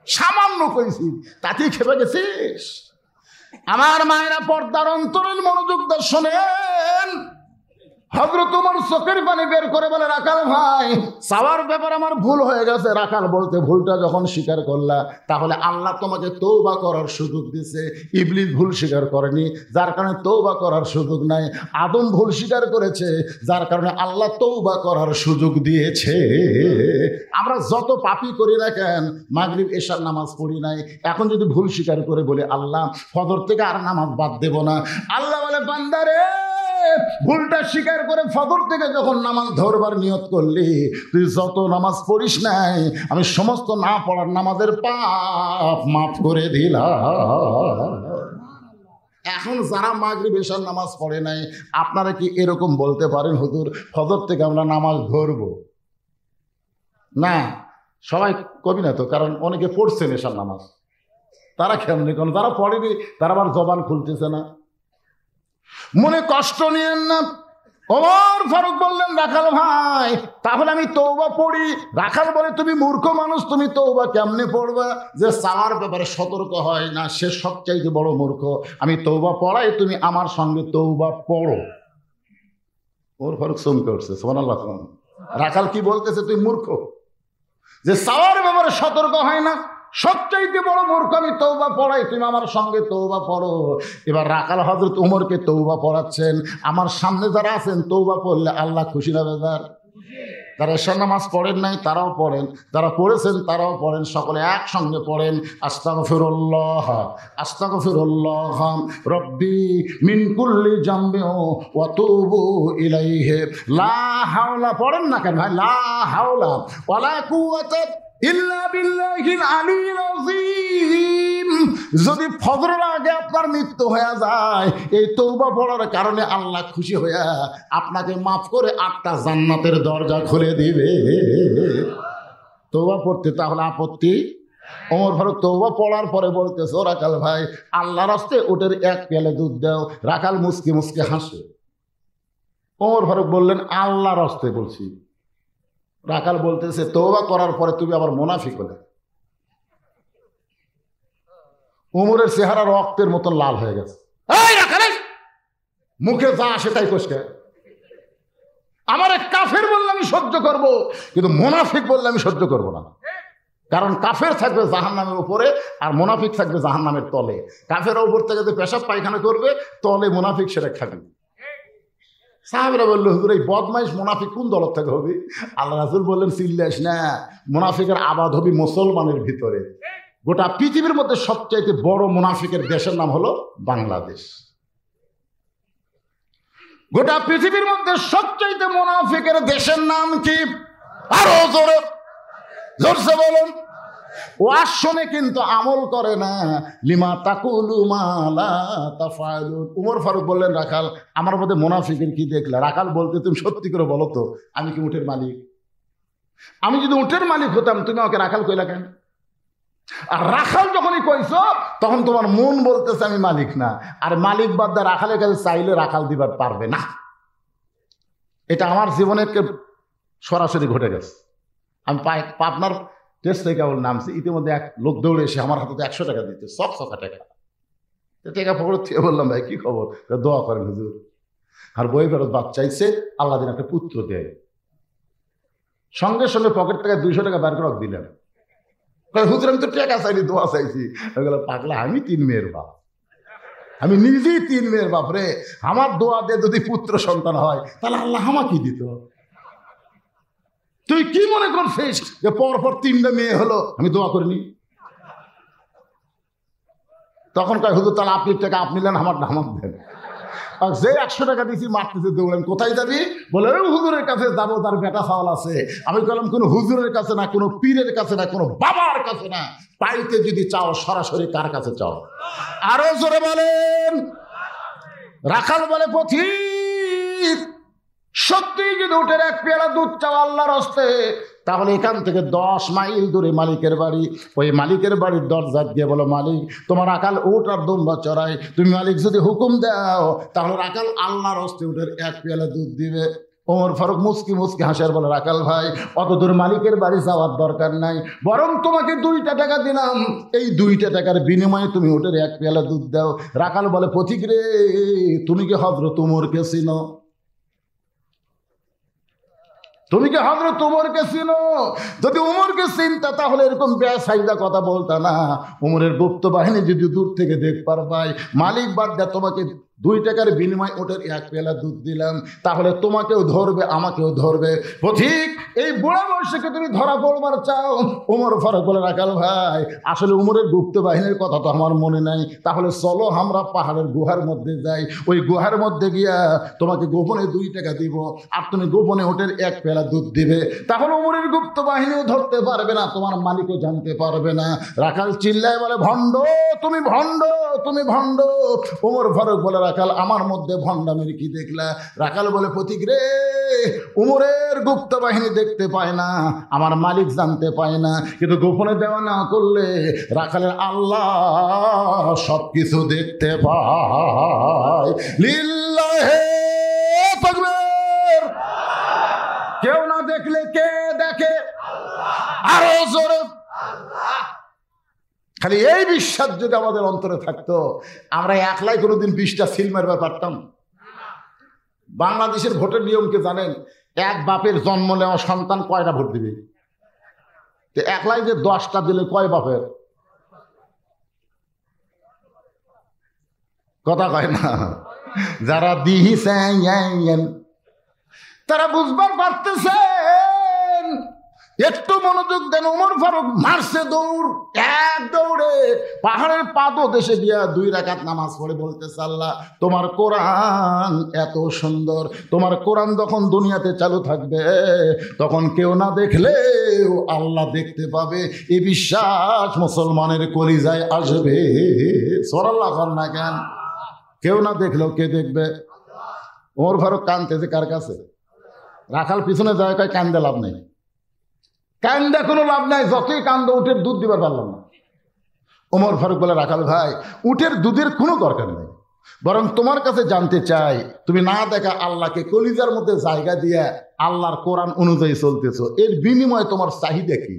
সামান্য কইছি, তাতেই খেপে গেছিস। আমার মায়েরা পর্দার অন্তরের মনোযোগ দর্শনেন। হযরত ওমর চোখের পানি বের করে বলে, রাখাল ভাই, চাওয়ার ব্যাপার আমার ভুল হয়ে গেছে। রাখাল বলতে, ভুলটা যখন স্বীকার করলা, তাহলে আল্লাহ তোমাকে তওবা করার সুযোগ দিয়েছে। ইবলিস ভুল স্বীকার করেনি, যার কারণে তওবা করার সুযোগ নাই। আদম ভুল স্বীকার করেছে, যার কারণে আল্লাহ তওবা করার সুযোগ দিয়েছে। আমরা যত পাপই করি না কেন, মাগরিব এশার নামাজ পড়ি নাই, এখন যদি ভুল স্বীকার করে বলে আল্লাহ ফজর থেকে আর নামাজ বাদ দেব না, আল্লাহ বলে, বান্দারে, ভুলটা স্বীকার করে ফজর থেকে যখন নামাজ ধরবার নিয়ত করলি, তুই যত নামাজ পড়িস নাই, আমি সমস্ত না পড়ার নামাজের পাপ মাফ করে দিলাম। এখন যারা মাগরিব এশার নামাজ পড়ে নাই, আপনারা কি এরকম বলতে পারেন, হুজুর ফজর থেকে আমরা নামাজ ধরবো না? সবাই কবি না তো, কারণ অনেকে পড়ছেন এশার নামাজ, তারা কেমনি, কারণ যারা পড়েনি তারা আবার জবান খুলতেছে না। মনে কষ্ট নিয়েন না। ওমর ফারুক বললেন, রাখাল ভাই, তাহলে আমি তওবা পড়ি। রাখাল বলে, তুমি মূর্খ মানুষ, তুমি তওবা কেমনে পড়বা? যে চাওয়ার ব্যাপারে সতর্ক হয় না সে সবচাইতে বড় মূর্খ। আমি তওবা পড়াই, তুমি আমার সঙ্গে তওবা পড়ো। ওমর ফারুক চমকে উঠছে, সুবহানাল্লাহ। রাখাল কি বলতেছে? তুই মূর্খ, যে চাওয়ার ব্যাপারে সতর্ক হয় না, সবচাইতে বড় মূর্খ। আমি তওবা পড়াই, তুমি আমার সঙ্গে তওবা পড়ো। এবার রাখাল হযরত ওমরকে তওবা পড়াচ্ছেন। আমার সামনে যারা আছেন, তওবা পড়লে আল্লাহ খুশি হবে। যারা এশার নামাজ পড়েন নাই তারাও পড়েন, যারা পড়েছেন তারাও পড়েন, সকলে একসঙ্গে পড়েন, আস্তাগফিরুল্লাহ আস্তাগফিরুল্লাহ রব্বি মিন কুল্লি জামবি ওয়া তুবু ইলাইহি লা হাওলা। পড়েন না কেন ভাই? লা হাওলা ওয়ালা কুওয়াতা ইল্লা বিল্লাহিল আলিয়্যিল আযীম। যদি ফজরের আগে আপনার মৃত্যু হয়ে যায়, এই তওবা পড়ার কারণে আল্লাহ খুশি হয়ে আপনাকে মাফ করে 8টা জান্নাতের দরজা খুলে দিবে। তওবা পড়তে তাহলে আপত্তি ওমর ফারুক তওবা পড়ার পরে বলতেছে, ও রাখাল ভাই, আল্লাহর রাস্তায় উটের এক পেয়ালে দুধ দাও। রাখাল মুসকি মুসকি হাসে। ওমর ফারুক বললেন, আল্লাহর রাস্তায় বলছি। রাখাল বলতেছে, তওবা করার পরে তুমি আবার মুনাফিক হলে। ওমরের চেহারা রক্তের মতন লাল হয়ে গেছে। এই রাখাল, মুখে যা আসে তাই কোসকে। আমার এক কাফের বললে আমি সহ্য করব, কিন্তু মুনাফিক বললে আমি সহ্য করব না। কারণ কাফের থাকবে জাহান্নামের উপরে আর মুনাফিক থাকবে জাহান্নামের তলে। কাফের উপর থেকে যে পেশাব পায়খানা করবে, তলে মুনাফিক সেটা খাবে। সাহাবীরা বললো, হুজুর এই বদমাইশ মুনাফিক কোন দল থেকে হবে? আল্লাহ রাসূল বললেন, চিল্লাস না, মুনাফিকের আবাদ হবে মুসলমানের ভিতরে। গোটা পৃথিবীর মধ্যে সবচাইতে বড় মুনাফিকের দেশের নাম হলো বাংলাদেশ। গোটা পৃথিবীর মধ্যে সবচাইতে মুনাফিকের দেশের নাম কি? আরো জোরে জোরসে বলুন। ওয়াজ শুনে কিন্তু আমল করে না। লিমা তাকুলু মা লা তাফআলুন। ওমর ফারুক বললেন, রাখাল, আমার মধ্যে মুনাফিকের কি দেখলা? রাখাল বলতে, তুমি সত্যি করে বলো তো, আমি কি উটের মালিক? আমি যদি উটের মালিক হতাম, তুমি আমাকে রাখাল কইলা কেন? আর রাখাল যখনই কইছো, তখন তোমার মন বলতেছে আমি মালিক না। আর মালিক বাদ দা রাখালের কাছে চাইলে রাখাল দিবার পারবে না। এটা আমার জীবনে সরাসরি ঘটে গেছে। আমি আপনার টেস্ট থেকে কেবল নামছি, ইতিমধ্যে এক লোক দৌড়ে এসে আমার হাতে 100 টাকা দিতে, সব টাকা। টাকা পকেট থেকে বললাম, ভাই কি খবর? দোয়া করেন হুজুর। আর বই ফেরত বাদ চাইছে, আল্লাহ দিন একটা পুত্র দেয়। সঙ্গে সঙ্গে পকেট থেকে 200 টাকা বের করে দিলেন। হুজুর আমি তো টাকা চাইনি, দোয়া চাইছি। পাগলা, আমি 3 মেয়ের বাপ, আমি নিজেই 3 মেয়ের বাপ রে। আমার দোয়া দিয়ে যদি পুত্র সন্তান হয়, তাহলে আল্লাহ আমাকে দিত। তুই কি মনে করছিস যে পরপর 3টা মেয়ে হলো আমি দোয়া করিনি? তখন কয়, হুজুর তাহলে আপনি টাকা আপনি নেন, আমার নামাক দেন। আর যে 100 টাকা দিয়েছি মারতেছে দৌড়েন। কোথায় যাবি? বলে, হুজুরের কাছে যাবো, তার বেটা চাওয়াল আছে। আমি বললাম, কোনো হুজুরের কাছে না, কোনো পীরের কাছে না, কোনো বাবার কাছে না। পাইতে যদি চাও সরাসরি কার কাছে চাও? আরো জোরে বলেন। রাখাল বলে, পথিক, সত্যি যদি উটের এক পেয়ালা দুধ চাও আল্লাহর হস্তে, তাহলে এখান থেকে 10 মাইল দূরে মালিকের বাড়ি। ওই মালিকের বাড়ির দরজা দিয়ে বলো, মালিক, তোমার রাখাল উট আর দুম্বা চড়াই, তুমি মালিক যদি হুকুম দাও, তাহলে রাখাল আল্লাহর হস্তে উটের এক পেয়ালা দুধ দিবে। ওমর ফারুক মুসকি মুসকি হাসার বলে, রাখাল ভাই, অত দূর মালিকের বাড়ি যাওয়ার দরকার নাই, বরং তোমাকে 2টা টাকা দিলাম, এই 2টা টাকার বিনিময়ে তুমি উটের এক পেয়ালা দুধ দাও। রাখাল বলে, পথিক রে, তুমি কি হযরত উমরকে চিনো? তুমি কি হযরত উমরকে চিনো? যদি উমরকে চিনতা, তাহলে এরকম বেসাইদা কথা বলতা না। উমরের গুপ্ত বাহিনী যদি দূর থেকে দেখ পারবাই, মালিক বাদ দেয়া তোমাকে 2 টাকার বিনিময়ে ওটার এক পেয়ালা দুধ দিলাম, তাহলে তোমাকেও ধরবে, আমাকেও ধরবে। পথিক, এই বুড়া বয়সে তুমি ধরা পড়বার চাও? ওমর ফারুক বলে, রাখাল ভাই, আসলে উমরের গুপ্ত বাহিনীর কথা তো আমার মনে নাই। তাহলে চলো আমরা পাহাড়ের গুহার মধ্যে যাই, ওই গুহার মধ্যে গিয়া তোমাকে গোপনে 2 টাকা দিব, আর তুমি গোপনে ওটের এক পেয়ালা দুধ দিবে। তাহলে উমরের গুপ্ত বাহিনীও ধরতে পারবে না, তোমার মালিকও জানতে পারবে না। রাখাল চিল্লায় বলে, ভণ্ড, তুমি ভণ্ড, তুমি ভণ্ড। ওমর ফারুক বলে, রাখাল, আমার মধ্যে ভণ্ডামির কি দেখলা? রাখাল বলে, পথিক রে, উমরের গুপ্ত বাহিনী দেখতে পায় না, আমার মালিক জানতে পায় না, কিন্তু গোপনে দেওয়া না করলে রাখালের আল্লাহ সবকিছু দেখতে পায়। লিল্লাহে তাকবীর। কেউ না দেখলে কে দেখে? আরো জোরে। খালি এই বিশ্বাস যদি আমাদের অন্তরে থাকতো, আমরা একলাই কোনোদিন 20টা সিল মারবার পারতাম? বাংলাদেশের ভোটের নিয়মকে জানেন? এক বাপের জন্ম নেওয়া সন্তান কয়টা ভোট দিবে? তো একলাই যে 10টা দিলে কয় বাপের? কথা কয় না। যারা দিয়েছেন তারা বুঝবার পারতেছেন। একটু মনোযোগ দেন। ওমর ফারুক মারছে দৌড়, এক দৌড়ে পাহাড়ের পাদদেশে গিয়া 2 রাকাত নামাজ পড়ে বলতেছে, আল্লাহ, তোমার কোরআন এত সুন্দর, তোমার কোরআন যখন দুনিয়াতে চালু থাকবে, তখন কেউ না দেখলেও আল্লাহ দেখতে পাবে। এই বিশ্বাস মুসলমানের কলিজায় আসবে। সুবহানাল্লাহ কর না কেন? কেউ না দেখলেও কে দেখবে? ওমর ফারুক কাঁদতেছে কার কাছে? রাখাল পিছনে যায়, কয় কান্দে লাভ নেই, কান্দে কোনো লাভ নাই, যতই কান্দ উঠে দুধ দিবার পারলাম না। ওমর ফারুক বলে, রাখাল ভাই, উটের দুধের কোনো দরকার নেই, বরং তোমার কাছে জানতে চাই, তুমি না দেখা আল্লাহকে কলিজার মধ্যে জায়গা দিয়ে আল্লাহর কোরআন অনুযায়ী চলতেছো, এর বিনিময়ে তোমার চাহিদা কি?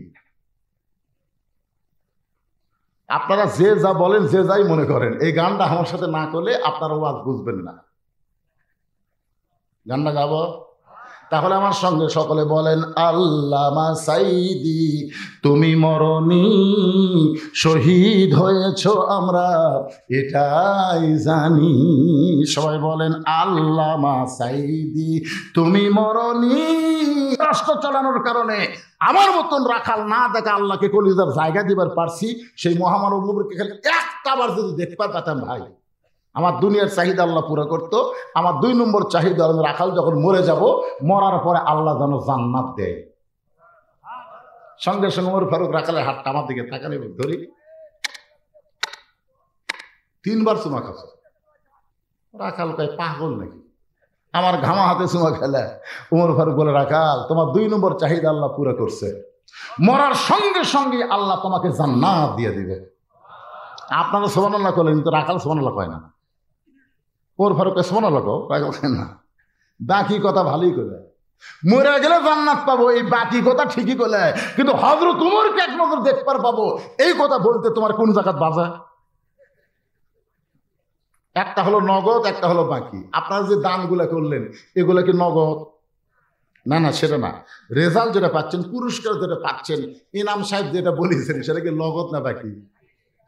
আপনারা যে যা বলেন, যে যাই মনে করেন, এই গানটা আমার সাথে না করলে আপনারা ওয়াজ বুঝবেন না। গানটা গাবো? তাহলে আমার সঙ্গে সকলে বলেন, আল্লামা সাইদি তুমি মরনি, শহীদ হয়েছ আমরা এটাই জানি। সবাই বলেন, আল্লামা সাইদি তুমি মরনি। রাষ্ট্র চালানোর কারণে আমার মতন রাখাল না দেখা আল্লাহকে কলিজার জায়গা দিবার পারছি, সেই মহামানব নবীকে খালি একটা বার যদি দেখতে পারতাম ভাই, আমার দুনিয়ার চাহিদা আল্লাহ পুরো করতো। আমার 2 নম্বর চাহিদা, আমি রাখাল যখন মরে যাব, মরার পরে আল্লাহ যেন জান্নাত দেয়। সঙ্গে সঙ্গে ওমর ফারুক রাখালের হাতটা আমার দিকে তাকানি, ধরি 3 বার চুমা খাচ্ছে। রাখাল কয়, পাগল নাকি, আমার ঘামা হাতে চুমা খেলে? ওমর ফারুক বলে, রাখাল তোমার 2 নম্বর চাহিদা আল্লাহ পুরো করছে, মরার সঙ্গে সঙ্গে আল্লাহ তোমাকে জান্নাত দিয়ে দিবে। আপনারা সুবহানাল্লাহ করলেন, কিন্তু রাখাল সুবহানাল্লাহ কয় না। ওমর ফারুক সুবহানাল্লাহ কও, রাখাল কয় না। বাকি কথা ভালোই করে, মরে গেলে জান্নাত পাবো, এই বাকি কথা ঠিকই করলে, কিন্তু হযরত উমরকে এক নজর দেখবার পাবো, এই কথা বলতে তোমার কোন জায়গাত বাজা? একটা হলো নগদ, একটা হলো বাকি। আপনারা যে দানগুলা করলেন, এগুলা কি নগদ? না না, সেটা না। রেজাল্ট যেটা পাচ্ছেন, পুরস্কার যেটা পাচ্ছেন, ইনাম সাহেব যেটা বলেছেন, সেটা কি নগদ না বাকি?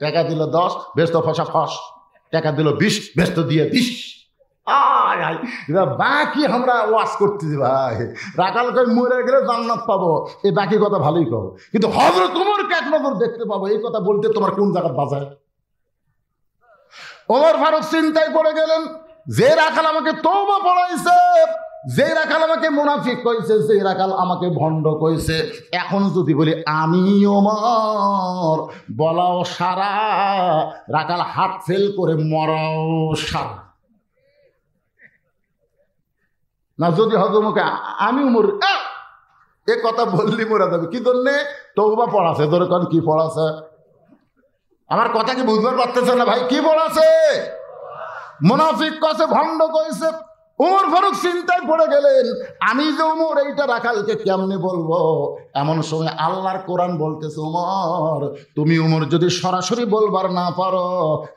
টাকা দিল 10, ব্যস্ত ফসা ফস, টাকা দিল 20, ব্যস্ত দিয়ে 20। বাকি আমরা ওয়াজ করতেছি ভাই, রাখাল কই মরে গেলে জান্নাত পাবো, এই বাকি কথা ভালোই কও, কিন্তু হযরত উমরকে এক নজর দেখতে পাবো, এই কথা বলতে তোমার কোন জায়গা বাজায়? ওমর ফারুক চিন্তায় পড়ে গেলেন, যে রাখাল আমাকে তওবা পড়াইছে, যে রাখাল আমাকে মুনাফিক কইছে, যে রাখাল আমাকে ভণ্ড কইছে, এখন যদি বলি আমি ওমর, বলাও সারা, রাখাল হাত ফেল করে মরাও সারা। না, যদি হজমকে আমি উমর এ কথা বললি মরা যাবে। কি ধরনে তওবা পড়াছে? ধরে কারণ কি পড়াছে? আমার কথা কি বুঝতে পারতেছে না ভাই? কি পড়াছে? মুনাফিক কইছে, ভণ্ড কইছে। ওমর ফারুক চিন্তায় পড়ে গেলেন, আমি যে উমর, এইটা রাখালকে কেমনে বলবো? এমন সময় আল্লাহর কোরআন বলতেছে, উমর তুমি উমর যদি সরাসরি বলবার না পারো,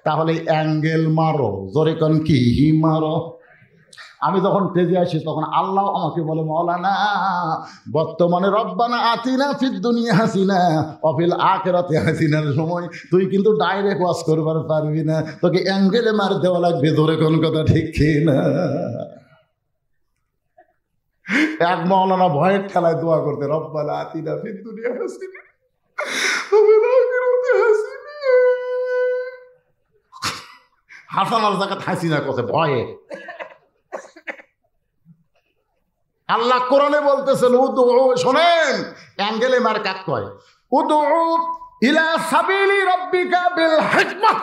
তাহলে অ্যাঙ্গেল মারো। জোরে কোন কি মারো? আমি যখন তেজে আসি, তখন আল্লাহ আমাকে বলে, মাওলানা বর্তমানে রব্বানা আতিনা ফিদ দুনিয়া হাসিনা ওয়া ফিল আখিরাতি হাসিনার সময় তুই কিন্তু ডাইরেক্ট ওয়াজ করবার পারবি না, তোকে অ্যাঙ্গেলে মার দেওয়া লাগবে। ধরে কোন কথা ঠিক কি না? এক মাওলানা ভয়ের ঠেলায় দোয়া করতে, রব্বানা আতিনা ফিদ দুনিয়া হাসিনা ওয়া ফিল আখিরাতি হাসিনা। হাসানার জায়গা হাসিনা কথা ভয়ে। আল্লাহ কোরআনে বলতেছেন, উদউ, শোনেন, অ্যাঙ্গেলে মার কাক কয়, উদউ ইলা সাবিলি রাব্বিকা বিল হিকমাহ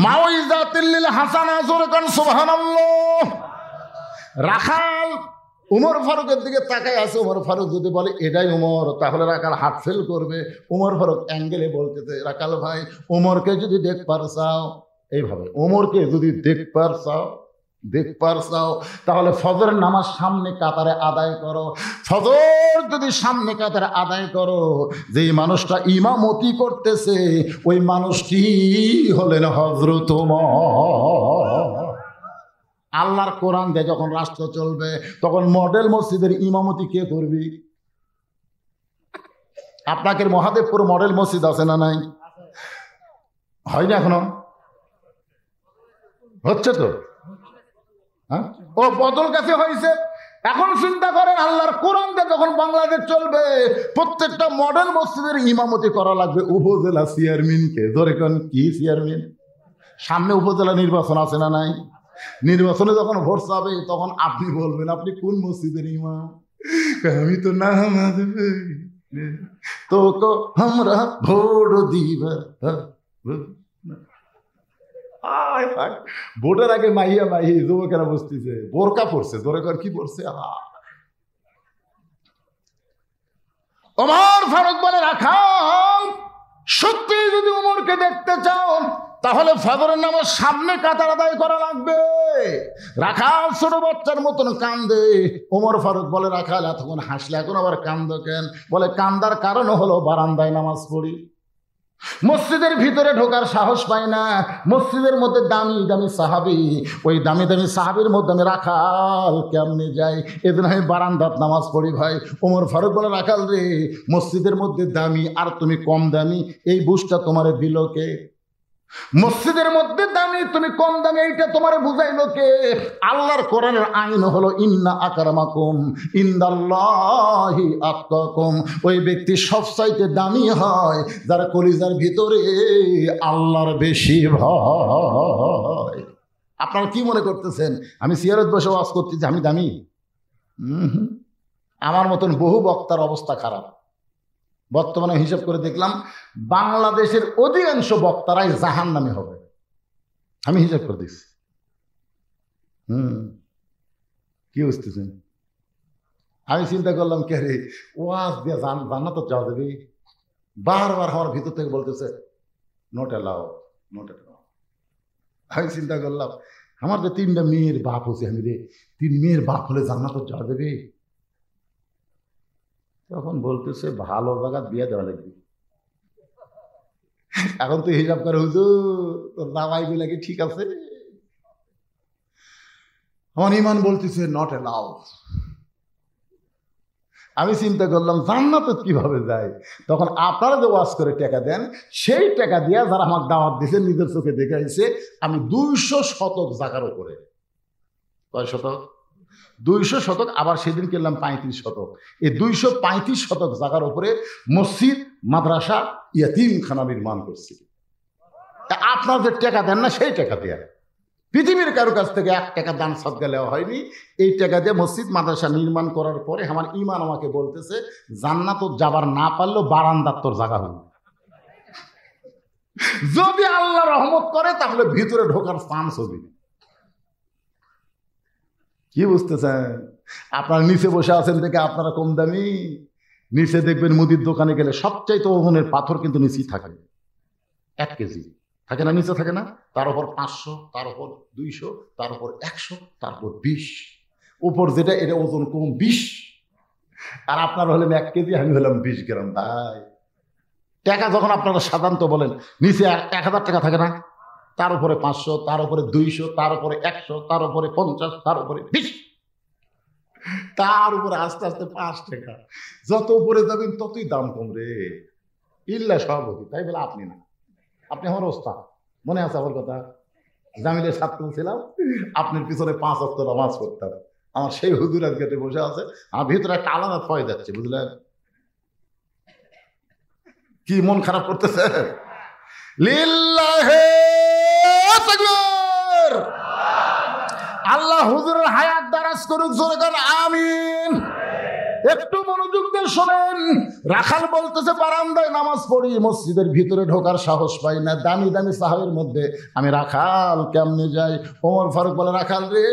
মাউইযাতিল লিল হাসানা। জোরে কোন সুবহানাল্লাহ। রাখাল উমর ফারুকের দিকে তাকায় আছে। উমর ফারুক যদি বলে এটাই উমর, তাহলে রাখাল হাত ফেল করবে। উমর ফারুক অ্যাঙ্গেলে বলতেছে, রাখাল ভাই, উমরকে যদি দেখবার চাও, এইভাবে উমরকে যদি দেখবার চাও, তাহলে ফজরের নামাজ সামনে কাতারে আদায় করো। ফজর যদি সামনে কাতারে আদায় করো, যেই মানুষটা ইমামতি করতেছে, ওই মানুষটি হলেন হযরত ওমর। আল্লাহর কোরআন দিয়ে যখন রাষ্ট্র চলবে, তখন মডেল মসজিদের ইমামতি কে করবি? আপনাকে মহাদেবপুর মডেল মসজিদ আছে না নাই? হয় না এখনো? হচ্ছে তো। ও বদল কাছে হয়েছে। এখন চিন্তা করেন, আল্লাহর কোরআন দিয়ে যখন বাংলাদেশ চলবে, প্রত্যেকটা মডেল মসজিদের ইমামতি করা লাগবে উপজেলা চেয়ারম্যানকে। ধরে কোন কি চেয়ারম্যান? সামনে উপজেলা নির্বাচন আছে না নাই? নির্বাচনে যখন ভোট চাবে, তখন আপনি বলবেন আপনি কোন মসজিদের ইমাম? আমি তো নামাজ তো আমরা ভোট দিবা। ভোটের আগে মাইয়া মাই যুবকেরা বসতেছে, বোরকা পড়ছে। ধরে কর কি পড়ছে? ওমর ফারুক বলে, রাখাল সত্যি যদি উমরকে দেখতে চাও তাহলে ফজরের নামাজ সামনে কাতার আদায় করা লাগবে। রাখাল ছোট বাচ্চার মতন কান্দে। ওমর ফারুক বলে, রাখাল এতক্ষণ হাসলে এখন আবার কান্দো কেন? বলে, কান্দার কারণ হলো বারান্দায় নামাজ পড়ি, মসজিদের ভিতরে ঢোকার সাহস পাই না। মসজিদের মধ্যে দামি দামি সাহাবি, ওই দামি দামি সাহাবির মধ্যে আমি রাখাল কেমনে যাই? এদিন আমি বারান্দাত নামাজ পড়ি ভাই। ওমর ফারুক বলে, রাখাল রে, মসজিদের মধ্যে দামি আর তুমি কম দামি, এই বুঝটা তোমারে দিল কে? মসজিদের মধ্যে দামি তুমি কম দামি, এইটা তোমারে বুঝাইলো কে? আল্লাহর কোরআনের আইন হলো ইন্না আকরামাকুম ইনদাল্লাহি আতকাকুম। ওই ব্যক্তি সবচাইতে দামি হয় যার কলিজার ভিতরে আল্লাহর বেশি ভয়। আপনারা কি মনে করতেছেন আমি সিয়ারত বসে ওয়াজ করতেছি আমি দামি? আমার মতন বহু বক্তার অবস্থা খারাপ। বর্তমানে হিসাব করে দেখলাম বাংলাদেশের অধিকাংশ বক্তারাই জাহান্নামী হবে। আমি হিসাব করে দিচ্ছি। কি বুঝতেছেন? আমি চিন্তা করলাম কে রে, ওয়াজ দিয়ে জান্নাত যাওয়া যাবে? বারবার আমার ভিতর থেকে বলতেছে নোট এলাও, নোট এলাও। আমি চিন্তা করলাম আমার যে 3টা মেয়ের বাপ হচ্ছে, আমি রে 3 মেয়ের বাপ হলে জান্নাত যাওয়া যাবে? তখন বলতেছে ভালো জায়গা দিয়ে দেওয়া লাগবে। এখন তো হিসাব করে, হুজুর তোর দাওয়াই গুলা কি ঠিক আছে? আমার ইমান বলতেছে নট এলাউ। আমি চিন্তা করলাম জান্নাতে কিভাবে যায়? তখন আপনারা যে ওয়াজ করে টাকা দেন, সেই টাকা দিয়ে যারা আমার দাওয়াত দিয়েছে নিজের চোখে দেখে আসছে আমি 200 শতক জায়গার উপরে। কয় শতক? 200 শতক। আবার সেদিন কিনলাম 35 শতক। এই 235 শতক জায়গার উপরে মসজিদ, মাদ্রাসা, ইয়াতিমখানা নির্মাণ করছি। আপনারা যে টাকা দেন না সেই টাকা দিয়ে, পৃথিবীর কারো কাছ থেকে 1 টাকা দান সদকা নেওয়া হয়নি। এই টাকা দিয়ে মসজিদ মাদ্রাসা নির্মাণ করার পরে আমার ইমান আমাকে বলতেছে জান্নাত যাবার না পারলেও বারান্দার তোর জায়গা হল। যদি আল্লাহ রহমত করে তাহলে ভিতরে ঢোকার চান্স হবে। কি বুঝতেছেন? আপনারা নিচে বসে আছেন দেখে আপনারা কম দামি। নিচে দেখবেন মুদির দোকানে গেলে সবচাইতে ওজনের পাথর কিন্তু নিচেই থাকে। 1 কেজি থাকে না? নিচে থাকে না? তার উপর 500, তার উপর 200, তার উপর 100, তারপর 20। উপর যেটা এটা ওজন কম 20। আর আপনারা হলেন 1 কেজি, আমি হলাম 20 গ্রাম। ভাই টাকা যখন আপনারা সাধারণত বলেন নিচে 1000 টাকা থাকে না? তার উপরে 500, তার উপরে 200, তার উপরে 100, তার উপরে 50, তার উপরে 20, তার উপরে আস্তে আস্তে 5 টাকা। যত উপরে যাবেন ততই দাম কম রে। ইল্লা সভাপতি, তাই বলে আপনি না, আপনি আমার ওস্তাদ। মনে আছে আমার কথা? জামিলের ছাত্র ছিলাম, আপনার পিছনে 5 ওয়াক্ত নামাজ পড়তাম। আমার সেই হুজুরের গেটে বসে আছে, আমার ভিতরে একটা আলাদা ভয় যাচ্ছে, বুঝলেন? কি মন খারাপ করতেছে? লিল্লাহে তাকবীর। আল্লাহ হুজুরের হায়াত দারাজ করুক, জোরে করেন আমিন। একটু মনোযোগ দিয়ে শোনেন। রাখাল বলতেছে বারান্দায় নামাজ পড়ি, মসজিদের ভিতরে ঢোকার সাহস পাই না। দামি দামি সাহাবের মধ্যে আমি রাখাল কেমনে যাই? ওমর ফারুক বলে, রাখাল রে,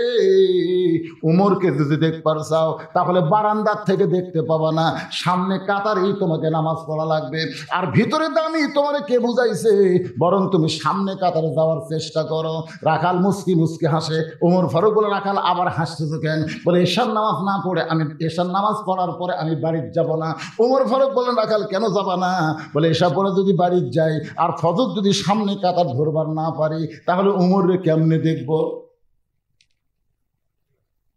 উমরকে যদি দেখবার চাও তাহলে বারান্দার থেকে দেখতে পাবা না, সামনে কাতারেই তোমাকে নামাজ পড়া লাগবে। আর ভিতরে দামি তোমার কে বুঝাইছে? বরং তুমি সামনে কাতারে যাওয়ার চেষ্টা করো। রাখাল মুস্কি মুস্কি হাসে। ওমর ফারুক বলে, রাখাল আবার হাসতেছো কেন? বলে, এশার নামাজ না পড়ে আমি, এশার নামাজ পড়ার পরে আমি বাড়ির যাব না। ওমর ফারুক বলেন, রাখাল কেন যাবা না? বলে, এশা পরে যদি বাড়ির যাই আর ফজর যদি সামনে কাতার ধরবার না পারি তাহলে উমরে কেমনে দেখব?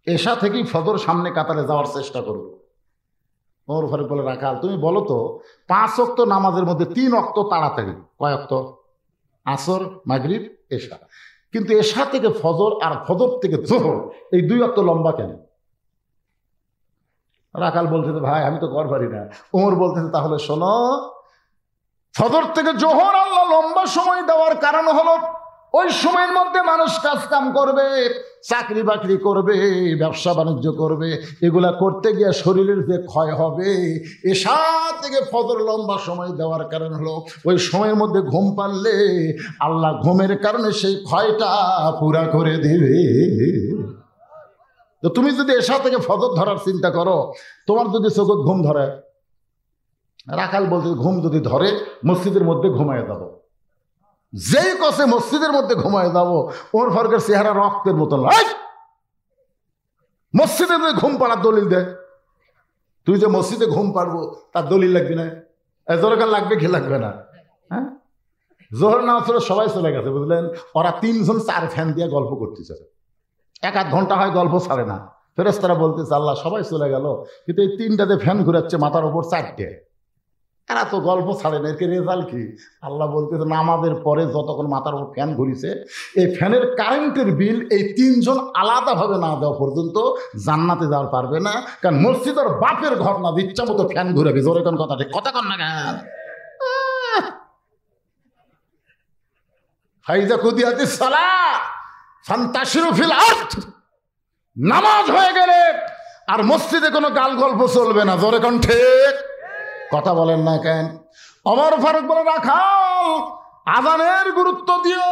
এশা থেকেই ফজর সামনে কাতারে যাওয়ার চেষ্টা করব। ওমর ফারুক বলে, রাখাল তুমি বলো তো 5 ওয়াক্ত নামাজের মধ্যে 3 ওয়াক্ত তাড়াতাড়ি, কয় ওয়াক্ত? আসর, মাগরিব, এশা। কিন্তু এশা থেকে ফজর আর ফজর থেকে যোহর এই 2 ওয়াক্ত লম্বা কেন? রাখাল বলতেছে, ভাই আমি তো ঘর পারি না। ওমর বলতেছে, তাহলে শোনো, ফজর থেকে জোহর আল্লাহ লম্বা সময় দেওয়ার কারণ হলো ওই সময়ের মধ্যে মানুষ কাজ কাম করবে, চাকরি বাকরি করবে, ব্যবসা বাণিজ্য করবে। এগুলা করতে গিয়ে শরীরের যে ক্ষয় হবে, এশা থেকে ফজর লম্বা সময় দেওয়ার কারণ হলো ওই সময়ের মধ্যে ঘুম পারলে আল্লাহ ঘুমের কারণে সেই ক্ষয়টা পুরা করে দেবে। তো তুমি যদি এশা থেকে ফজর ধরার চিন্তা করো, তোমার যদি চোখে ঘুম ধরে রাখাল বলতে ঘুম যদি ধরে মসজিদের মধ্যে ঘুমায় যাব। যেই কষে মসজিদের মধ্যে ঘুমায় যাব, ওর ফরকের চেহারা রক্তের মতন। মসজিদে ঘুম পাড়ার দলিল দে। তুই যে মসজিদে ঘুম পাড়বো তার দলিল লাগবে না? জোরকার লাগবে কি লাগবে না? হ্যাঁ, জোহর নামাজ পড়ে সবাই চলে গেছে, বুঝলেন? ওরা 3 জন 4 ফ্যান দিয়ে গল্প করতেছে। 1-1 ঘন্টা হয় গল্প ছাড়ে না। ফেরেশতারা বলতেছে আল্লাহ সবাই চলে গেল, কিন্তু এই 3টাতে ফ্যান ঘুরাচ্ছে মাথার উপর 4টে। এরা তো গল্প ছাড়ে না, এর রেজাল্ট কি? আল্লাহ বলতেছে নামাজের পরে যতক্ষণ মাথার উপর ফ্যান ঘুরিছে, এই ফ্যানের কারেন্টের বিল এই 3 জন আলাদাভাবে না দেওয়া পর্যন্ত জান্নাতে যাওয়ার পারবে না। কারণ মসজিদের বাপের ঘর না, ইচ্ছা মতো ফ্যান ঘুরাবে। জোরে কোন কথা, ঠিক কথা কন না কেন? ফাইজা কুদিয়াতিস সালাত ফান্তাশিরু ফিল আরদ। নামাজ হয়ে গেলে আর মসজিদে কোনো গাল গল্প চলবে না। জোরে কোন ঠিক কথা বলেন না কেন? ওমর ফারুক বলে রাখাল আযানের গুরুত্ব দিও।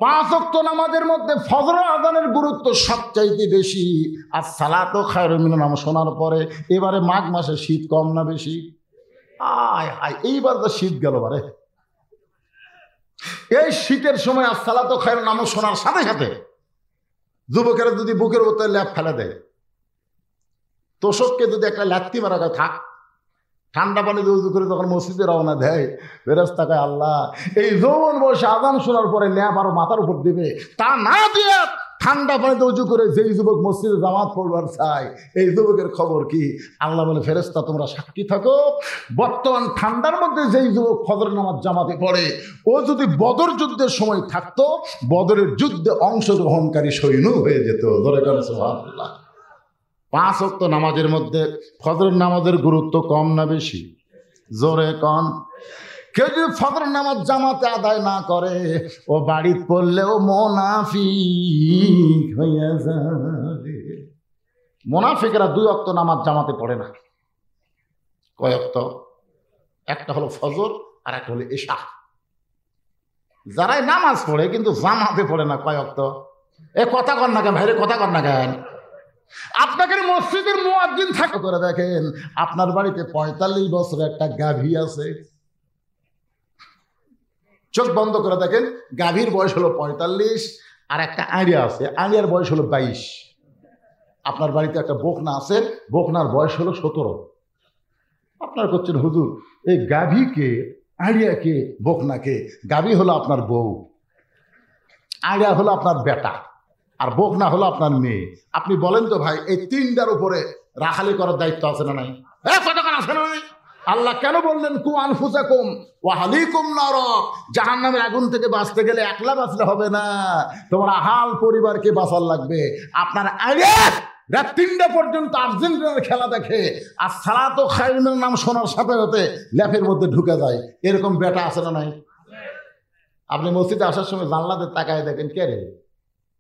5 ওয়াক্ত নামাজের মধ্যে ফজর আযানের গুরুত্ব সবচাইতে বেশি। আর সালাতু খায়রুম মিনান নাম শোনার পরে এবারে মাঘ মাসে শীত কম না বেশি? আয় হায়, এইবার তো শীত গেল বারে। এই শীতের সময় আর সালাতু খায়রুম নাম শোনার সাথে সাথে যুবকেরা যদি বুকের উপর ল্যাপ ফেলে দেয়, তোষককে যদি একটা লাত্তি মারা থাক, ঠান্ডা পানি উজু করে যখন মসজিদে রওনা দেয়, ফেরেশতা কয় আল্লাহ এই যৌবন বয়সে আযান শোনার পরে ল্যাপ আরো মাথার উপর দিবে, তা না দিয়ে ঠান্ডা পানিতে উজু করে যেই যুবক মসজিদে জামাত পড়বার চায়, এই যুবকের খবর কি? আল্লাহ বলে ফেরেশতা তোমরা সাক্ষী থাকো, বর্তমান ঠান্ডার মধ্যে যেই যুবক ফজর নামাজ জামাতে পড়ে, ও যদি বদর যুদ্ধের সময় থাকতো, বদরের যুদ্ধে অংশগ্রহণকারী সৈন্য হয়ে যেত। ধরে কেন সুবহানাল্লাহ। 5 ওয়াক্ত নামাজের মধ্যে ফজর নামাজের গুরুত্ব কম না বেশি? জোরে কন। কেউ যদি ফজর নামাজ জামাতে আদায় না করে, ও বাড়িতে পড়লেও মুনাফিক হইয়া যাবে। মুনাফিকরা 2 ওয়াক্ত নামাজ জামাতে পড়ে না। কয় ওয়াক্ত? একটা হলো ফজর আর একটা হলো ইশা। যারাই নামাজ পড়ে কিন্তু জামাতে পড়ে না, কয় ওয়াক্ত? এ কথা কন না কেন ভাইরে, কথা কন না কেন? আপনাকে মসজিদের মুয়াজ্জিন থাকে করে দেখেন, আপনার বাড়িতে 45 বছর একটা গাভী আছে, চোখ বন্ধ করে দেখেন, গাভীর বয়স হলো 45, আর একটা আড়িয়া আছে, আড়িয়ার বয়স হলো 22। আপনার বাড়িতে একটা বকনা আছে, বকনার বয়স হলো 17। আপনার করছেন হুজুর এই গাভীকে, আড়িয়াকে, বকনাকে, গাভী হলো আপনার বউ, আড়িয়া হলো আপনার বেটা, আর বকনা হলো আপনার মেয়ে। আপনি বলেন তো ভাই, এই 3টার উপরে রাখালি করার দায়িত্ব আছে না নাই? কতক্ষণ আছে না নাই? আল্লাহ কেন বললেন কু আনফুসাকুম ওয়া আহলিকুম নার? জাহান্নামের আগুন থেকে বাঁচতে গেলে একলা বাঁচলে হবে না, তোমার আহাল পরিবারকে বাঁচার লাগবে। আপনার আগে রাত 3টা পর্যন্ত আর্জেন্টিনার খেলা দেখে, আর সালাতু খায়রুমের নাম শোনার সাথে সাথে ল্যাপের মধ্যে ঢুকে যায়, এরকম বেটা আছে না নাই? আপনি মসজিদে আসার সময় জানলাতে তাকায় দেখেন, কে রে,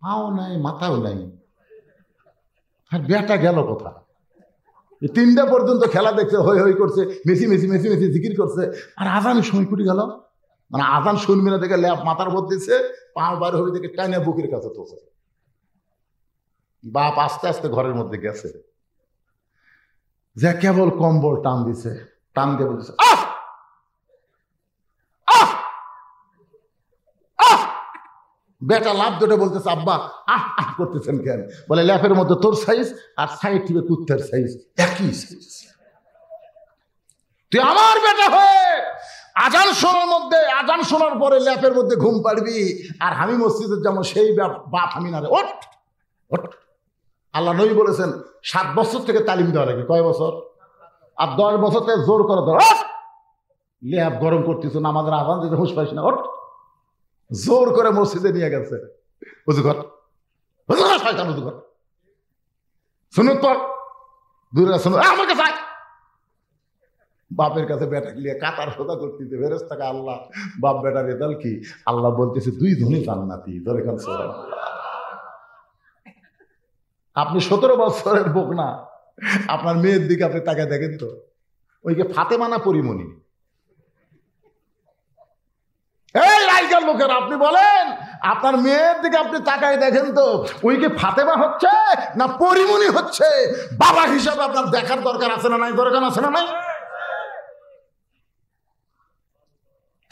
পাও নাই মাথাও নাই, আর বেটা গেল কোথা? 3টা পর্যন্ত খেলা দেখছে, হই হই করছে, মেসি মেসি মেসি মেসি জিকির করছে, আর আজান সময় কুটি গেল। মানে আজান শুনবি না দেখে ল্যাপ মাথার উপর দিচ্ছে, পাও বার হয়ে দেখে টাইনে বুকের কাছে তোছে। বাপ আস্তে আস্তে ঘরের মধ্যে গেছে, যে কেবল কম্বল টান দিছে, টান দিয়ে বলছে আহ আহ আহ। বেটা লাভ দুটো বলতেছে আব্বা আহ আহ করতেছেন কেন? বলে ল্যাপের মধ্যে তোর সাইজ আর সাইড থেকে কুত্তের সাইজ একই সাইজ। তুই আমার বেটা হয়ে আজান শোনার মধ্যে, আজান শোনার পরে ল্যাপের মধ্যে ঘুম পাড়বি, আর আমি মসজিদের যেমন সেই বাপ আমি না রে, ওঠ ওঠ। আল্লাহ নবী বলেছেন 7 বছর থেকে তালিম দেওয়া লাগে। কয় বছর? আর 10 বছর থেকে জোর করে ধর, ল্যাপ গরম করতেছ না, আমাদের আজান দিতে হুঁশ পাইস না, ওঠ। জোর করে মসজিদে নিয়ে গেছে, উজু কর, শয়তান উজু কর, শুনুন পর দূরে শুনুন, আমার কাছে বাপের কাছে বেটা নিয়ে কাতার সোজা করতেছে। ফেরেশতাকে আল্লাহ বাপ বেটার রেজাল্ট কি? আল্লাহ বলতেছে 2 জনই জান্নাতি। ধরে খান আপনি 17 বছরের বকনা, আপনার মেয়ের দিকে আপনি তাকায় দেখেন তো, ওইকে ফাতেমা না পরিমণি? এই রাইকার লোকের আপনি বলেন, আপনার মেয়ের দিকে আপনি তাকায় দেখেন তো, ওইকে ফাতেমা হচ্ছে না পরিমণি হচ্ছে? বাবা হিসাবে আপনার দেখার দরকার আছে না নাই? দরকার আছে না নাই?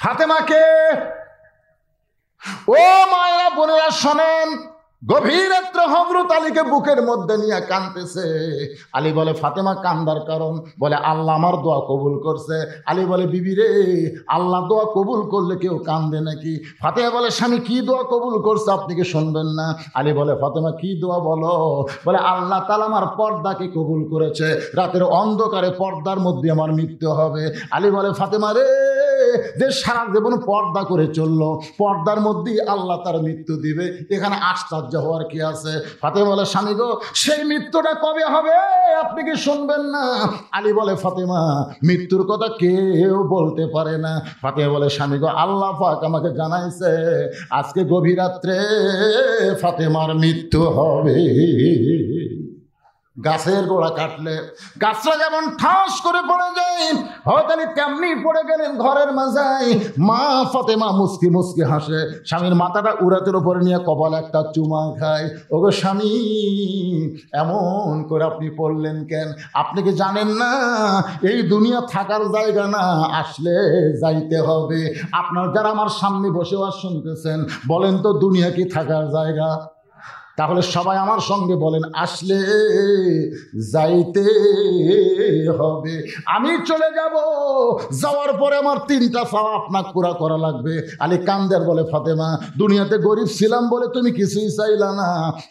ফাতেমাকে। ও মায়েরা বোনেরা শোনেন, গভীর রাত্রে হযরত আলীকে বুকের মধ্যে নিয়ে কাঁদতেছে। আলী বলে, ফাতেমা কান্দার কারণ? বলে, আল্লাহ আমার দোয়া কবুল করছে। আলী বলে, বিবি রে, আল্লাহ দোয়া কবুল করলে কেউ কান্দে নাকি? ফাতেমা বলে, স্বামী কি দোয়া কবুল করছে আপনি কি শুনবেন না? আলী বলে, ফাতেমা কি দোয়া বলো? বলে, আল্লাহ তাআলা আমার পর্দাকে কবুল করেছে, রাতের অন্ধকারে পর্দার মধ্যে আমার মৃত্যু হবে। আলী বলে, ফাতেমা রে, যে সারা জীবন পর্দা করে চললো, পর্দার মধ্যেই আল্লাহ তার মৃত্যু দিবে, এখানে আশ্চর্য হওয়ার কি আছে? ফাতেমা বলে, স্বামী গো, সেই মৃত্যুটা কবে হবে আপনি কি শুনবেন না? আলী বলে, ফাতেমা মৃত্যুর কথা কেউ বলতে পারে না। ফাতেমা বলে, স্বামী গো, আল্লাহ পাক আমাকে জানাইছে আজকে গভীর রাত্রে ফাতেমার মৃত্যু হবে। গাছের গোড়া কাটলে গাছটা যেমন ঠাস করে পড়ে যায়, হযরত আলী তেমনি পড়ে গেলেন ঘরের মাঝায়। মা ফাতেমা মুস্কি মুস্কি হাসে, স্বামীর মাথাটা উরাতের উপরে নিয়ে কপালে একটা চুমা খায়। ওগো স্বামী, এমন করে আপনি পড়লেন কেন? আপনি কি জানেন না এই দুনিয়া থাকার জায়গা না, আসলে যাইতে হবে? আপনার যারা আমার সামনে বসে আর শুনতেছেন, বলেন তো দুনিয়া কি থাকার জায়গা? তাহলে সবাই আমার সঙ্গে বলেন, আসলে যাইতে হবে। আমি চলে যাব, যাওয়ার পরে আমার 3টা চাওয়া আপনাকে পুরা করা লাগবে। আলী কান্দের বলে, ফাতেমা দুনিয়াতে গরিব ছিলাম বলে তুমি কিছুই চাইলা না,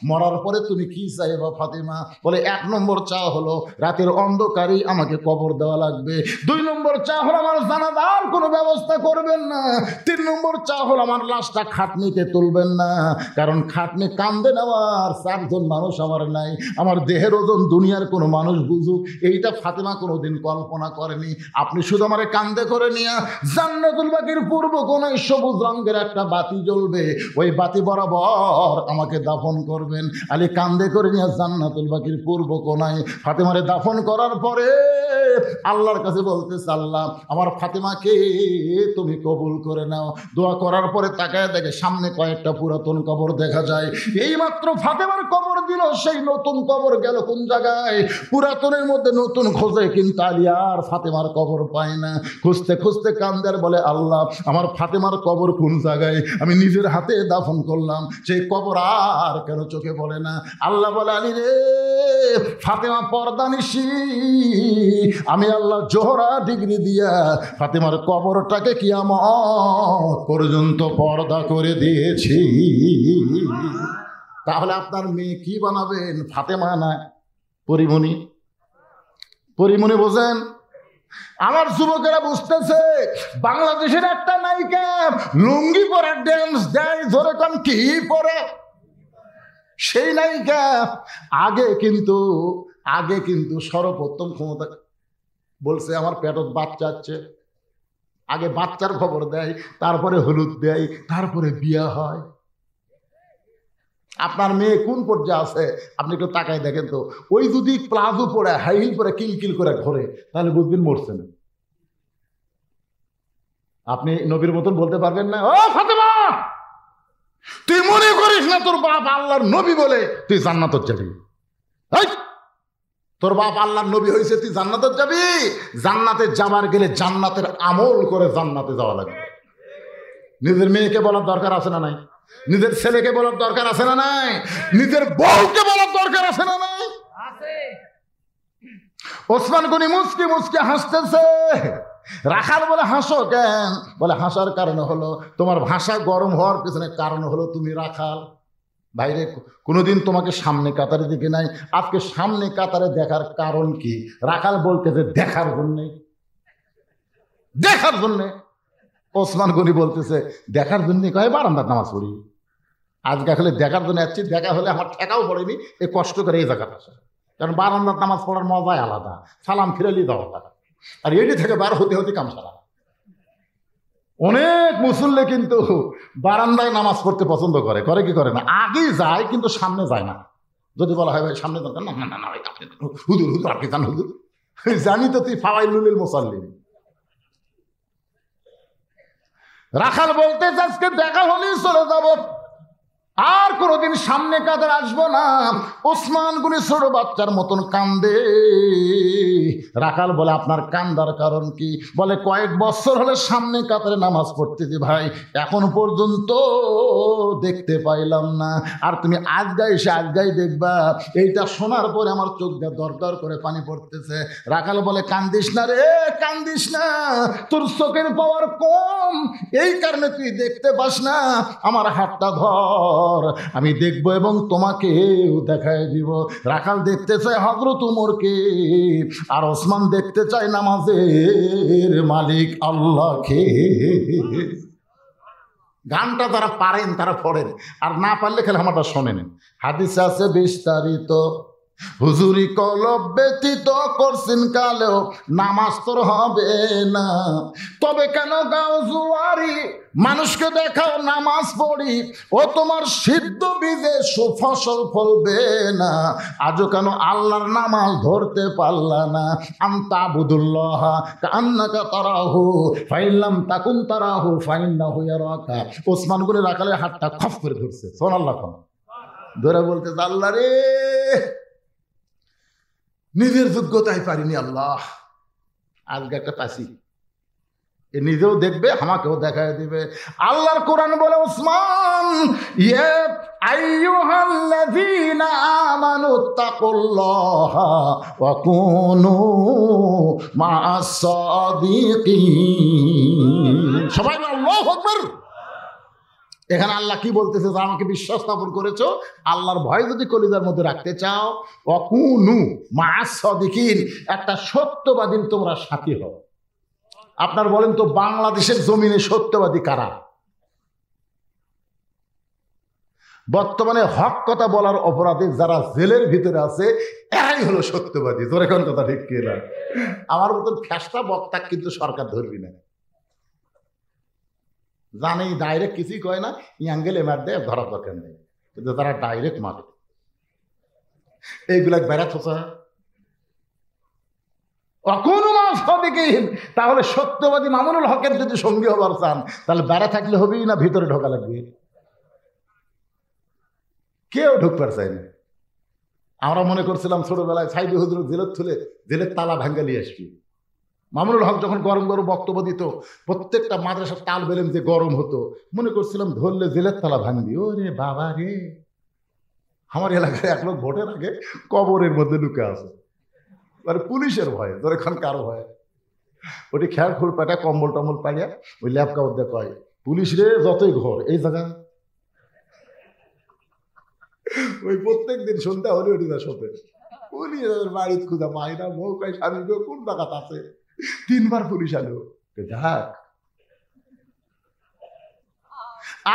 মরার পরে তুমি কি চাইবা ফাতেমা? বলে, 1 নম্বর চাওয়া হলো রাতের অন্ধকারেই আমাকে কবর দেওয়া লাগবে। 2 নম্বর চাওয়া হলো আমার জানাজার কোনো ব্যবস্থা করবেন না। 3 নম্বর চাওয়া হলো আমার লাশটা খাটনিতে তুলবেন না, কারণ খাটনি কান্দে নেওয়া আর 4 জন মানুষ আমার নাই। আমার দেহের ওজন দুনিয়ার কোনো মানুষ বুঝুক, এইটা ফাতেমা কোনোদিন কল্পনা করেনি। আপনি শুধু আমারে কান্দে করে নিয়ে জান্নাতুল বাকির পূর্ব কোণায় সবুজ রঙের একটা বাতি জ্বলবে, ওই বাতি বরাবর আমাকে দাফন করবেন। আলী কান্দে করে নিয়ে জান্নাতুল বাকির পূর্ব কোণায় ফাতেমারে দাফন করার পরে আল্লাহর কাছে বলতেছে, আল্লাহ আমার ফাতেমাকে তুমি কবুল করে নাও। দোয়া করার পরে তাকায় দেখে সামনে কয়েকটা পুরাতন কবর দেখা যায়। এইমাত্র ফাতেমার কবর দিল, সেই নতুন কবর গেল কোন জায়গায়? পুরাতনের মধ্যে নতুন খোঁজে, কিন্তু আলী আর ফাতেমার কবর পায় না। খুঁজতে খুঁজতে কান্দার বলে, আল্লাহ আমার ফাতেমার কবর কোন জায়গায়? আমি নিজের হাতে দাফন করলাম, সেই কবর আর কেন চোখে পড়ে না? আল্লাহ বলে, আলী রে, ফাতেমা পর্দানিশী, আমি আল্লাহ জোহরা ডিগ্রি দিয়া ফাতেমার কবরটাকে কিয়ামত পর্যন্ত পর্দা করে দিয়েছি। তাহলে আপনার মেয়ে কি বানাবেন? ফাতেমা না পরিমণি? পরিমণি বোঝেন? আমার যুবকেরা বুঝতেছে, বাংলাদেশের একটা নায়িকা লুঙ্গি পরে ড্যান্স দেয়, ধরে কোন কি পরে সেই নায়িকা আগে কিন্তু সর্বপ্রথম ক্ষমতা বলছে আমার পেটত বাচ্চা আছে, আগে বাচ্চার খবর দেয়, তারপরে হলুদ দেয়, তারপরে বিয়া হয়। আপনার মেয়ে কোন পর্যায়ে আছে আপনি একটু তাকায় দেখেন তো। ওই যদি প্লাজো পরে হাই হিল পরে কিলকিল করে ঘরে, তাহলে বুঝবেন মরছে না। আপনি নবীর মতন বলতে পারবেন না, ও ফাতেমা তুই মনে করিস না তোর বাপ আল্লাহর নবী বলে তুই জান্নাতে যাবি? তোর বাপ আল্লাহর নবী হয়েছে, তুই জান্নাতে যাবি? জান্নাতে যাবার গেলে জান্নাতের আমল করে জান্নাতে যাওয়া লাগবে। নিজের মেয়েকে বলার দরকার আছে না নাই? নিজের ছেলেকে বলার দরকার আছে না নাই? নিজের বউকে বলার দরকার আছে না নাই? ওসমান গনি মুস্কি মুস্কি হাসতেছে। রাখাল বলে, হাসো কেন? বলে, হাসার কারণ হলো তোমার ভাষা গরম হওয়ার পিছনে কারণ হলো তুমি রাখাল। বাইরে কোনোদিন তোমাকে সামনে কাতারে দেখে নাই, আজকে সামনে কাতারে দেখার কারণ কি? রাখাল বলতেছে দেখার জন্যে, দেখার জন্যে। ওসমান গনি বলতেছে দেখার জন্যে কয় বারান্দার নামাজ পড়ি। আজকে খালি দেখার জন্য যাচ্ছি, দেখা হলে আমার ঠেকাও পড়েনি, এ কষ্ট করে এই জায়গাটা আসে। কারণ বারান্দার নামাজ পড়ার মজাই আলাদা, সালাম ফিরালি দেওয়া টাকা, আর এটি থেকে বার হতে হতে কাম সারা। অনেক মুসল্লি কিন্তু বারান্দায় নামাজ পড়তে পছন্দ করে, করে কি করে না? আগেই যায় কিন্তু সামনে যায় না। যদি বলা হয় ভাই সামনে দরকার, না না না আপনি হুজুর হুজুর আপনি যান হুজুর, জানি তো তুই ফাওয়াইলুল মুসাল্লিন। রাখাল বলতে আজকে দেখা হলেই চলে যাব, আর কোনোদিন সামনে কাদের আসবো না। ওসমান গনি ছোট বাচ্চার মতন কান্দে, রাখাল বলে আপনার কান্দার কারণ কি? বলে কয়েক বছর হলে সামনে কাতারে নামাজ পড়তেছি ভাই, এখন পর্যন্ত দেখতে পাইলাম না, আর তুমি আজগাই এসে আজগাই দেখবা। এইটা শোনার পরে আমার চোখ দিয়ে দরদর করে পানি পড়তেছে। রাখাল বলে কান্দিস না রে, কান্দিস না, তোর চোখের পাওয়ার কম, এই কারণে তুই দেখতে পাস না। আমার হাতটা ধর, আমি দেখবো এবং তোমাকেও দেখায় দিব। রাখাল দেখতে চায় হযরত উমরকে, আর ওসমান দেখতে চায় নামাজের মালিক আল্লাহকে। গানটা যারা পারেন তারা পড়েন, আর না পারলে খেলে আমারটা শোনেন। হাদিসে আছে বিস্তারিত, হুজুরি কলব ব্যতীত করছেন কালেও নামাজ তোর হবে না। তবে কেন গাও জুয়ারি, মানুষকে দেখাও নামাজ পড়ি, ও তোমার সিদ্ধ বীজে সুফসল ফলবে না। আজও কেন আল্লাহর নামাজ ধরতে পারলা না? আনতা আবুদুল্লাহ কান্নাকা তারাহু ফাইল্লাম তাকুন তারাহু ফাইন্নাহু ইয়ারাকা। ওসমান গনি রাখালের হাতটা খপ করে ধরছে, সুবহানাল্লাহ, ধরে বলতে আল্লাহ রে, নিজের যোগ্যতায় পারিনি আল্লাহ, আজকে একটা পাসি, এ নিজেও দেখবে আমাকেও দেখায় দিবে। আল্লাহর কোরআন বলে ওসমান, ইয়া আইয়ুহাল্লাযীনা আমানু তাকুল্লাহা ওয়া কুনু মা'আস সাদিকিন। সবাই আল্লাহু আকবার। এখানে আল্লাহ কি বলতেছে? যে আমাকে বিশ্বাস স্থাপন করেছো, আল্লাহর ভয় যদি কলিজার মধ্যে রাখতে চাও, ওয়াকুনু মা'আস সাদিকিন, একটা সত্যবাদী তোমরা সাথী হও। আপনার বলেন তো বাংলাদেশের জমিনে সত্যবাদী কারা? বর্তমানে হক কথা বলার অপরাধে যারা জেলের ভিতরে আছে এরাই হলো সত্যবাদী। তোর এখন কথা ঠিক কি না? আমার মতন ফ্যাসটা বক্তা কিন্তু সরকার ধরবি না, জানে ডাইরেক্ট কিছুই কয় না, ইয়াঙ্গেল এমার দেয় ধরার দরকার নেই, কিন্তু তারা ডাইরেক্ট মারে। এইগুলা বেড়া থোসা তাহলে সত্যবাদী মামুনুল হকের যদি সঙ্গী হবার চান, তাহলে বেড়া থাকলে হবেই না ভিতরে ঢোকা লাগবে? কেউ ঢুকবার চাই না। আমরা মনে করছিলাম ছোটবেলায় সাইদি হুজুর জেলের থুলে জেলের তালা ভাঙ্গা নিয়ে আসবি। মামুনুল হক যখন গরম গরম বক্তব্য দিত, প্রত্যেকটা মাদ্রাসার তাল বেলেন যে গরম হতো, মনে করছিলাম ধরলে জেলের তালা ভাঙবি। ও রে বাবা রে, আমার এলাকায় এক লোক ভোটের আগে কবরের মধ্যে ঢুকে আছে, মানে পুলিশের ভয়ে, ধরে এখন কারো ভয়ে। ওটি খেয়াল খুল পাটা কম্বল টম্বল পাইয়া ওই ল্যাব কাপড় দিয়ে কয়, পুলিশ রে যতই ঘর এই জায়গা। ওই প্রত্যেক দিন সন্ধ্যা হলে ওটি না শোতে পুলিশ বাড়ির খুঁজা মাইনা মৌকাই স্বামী কোন জায়গাত আছে, 3 বার পুলিশ আলো। ঢাক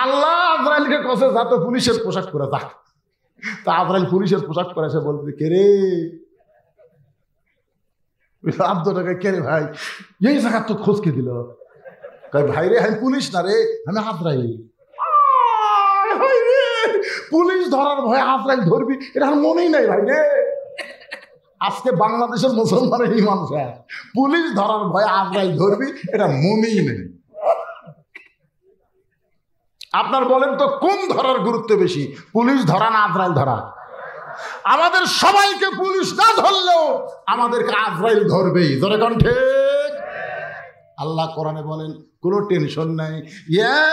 আল্লাহ আজরাইলকে কসে যা তো পুলিশের পোশাক পরে যা। তা আজরাইল পুলিশের পোশাক পরে এসে বলতে, কে রে 800 টাকা, কে রে ভাই এই জায়গার তো খোঁজকে দিল। ভাই রে আমি পুলিশ না রে, আমি আজরাইল। পুলিশ ধরার ভয়ে আজরাইল ধরবি, এটা আমার মনেই নাই ভাই রে। আজকে বাংলাদেশের মুসলমানের ইমান শেষ, পুলিশ ধরার ভয়ে আজরাইল ধরবি, এটা মনেই নেই। আপনার বলেন তো কোন ধরার গুরুত্ব বেশি, পুলিশ ধরা না আজরাইল ধরা? আমাদের সবাইকে পুলিশ না ধরলেও আমাদেরকে আজরাইল ধরবেই। ধরে কোন ঠিক? আল্লাহ কোরআনে বলেন কোনো টেনশন নাই, ইয়া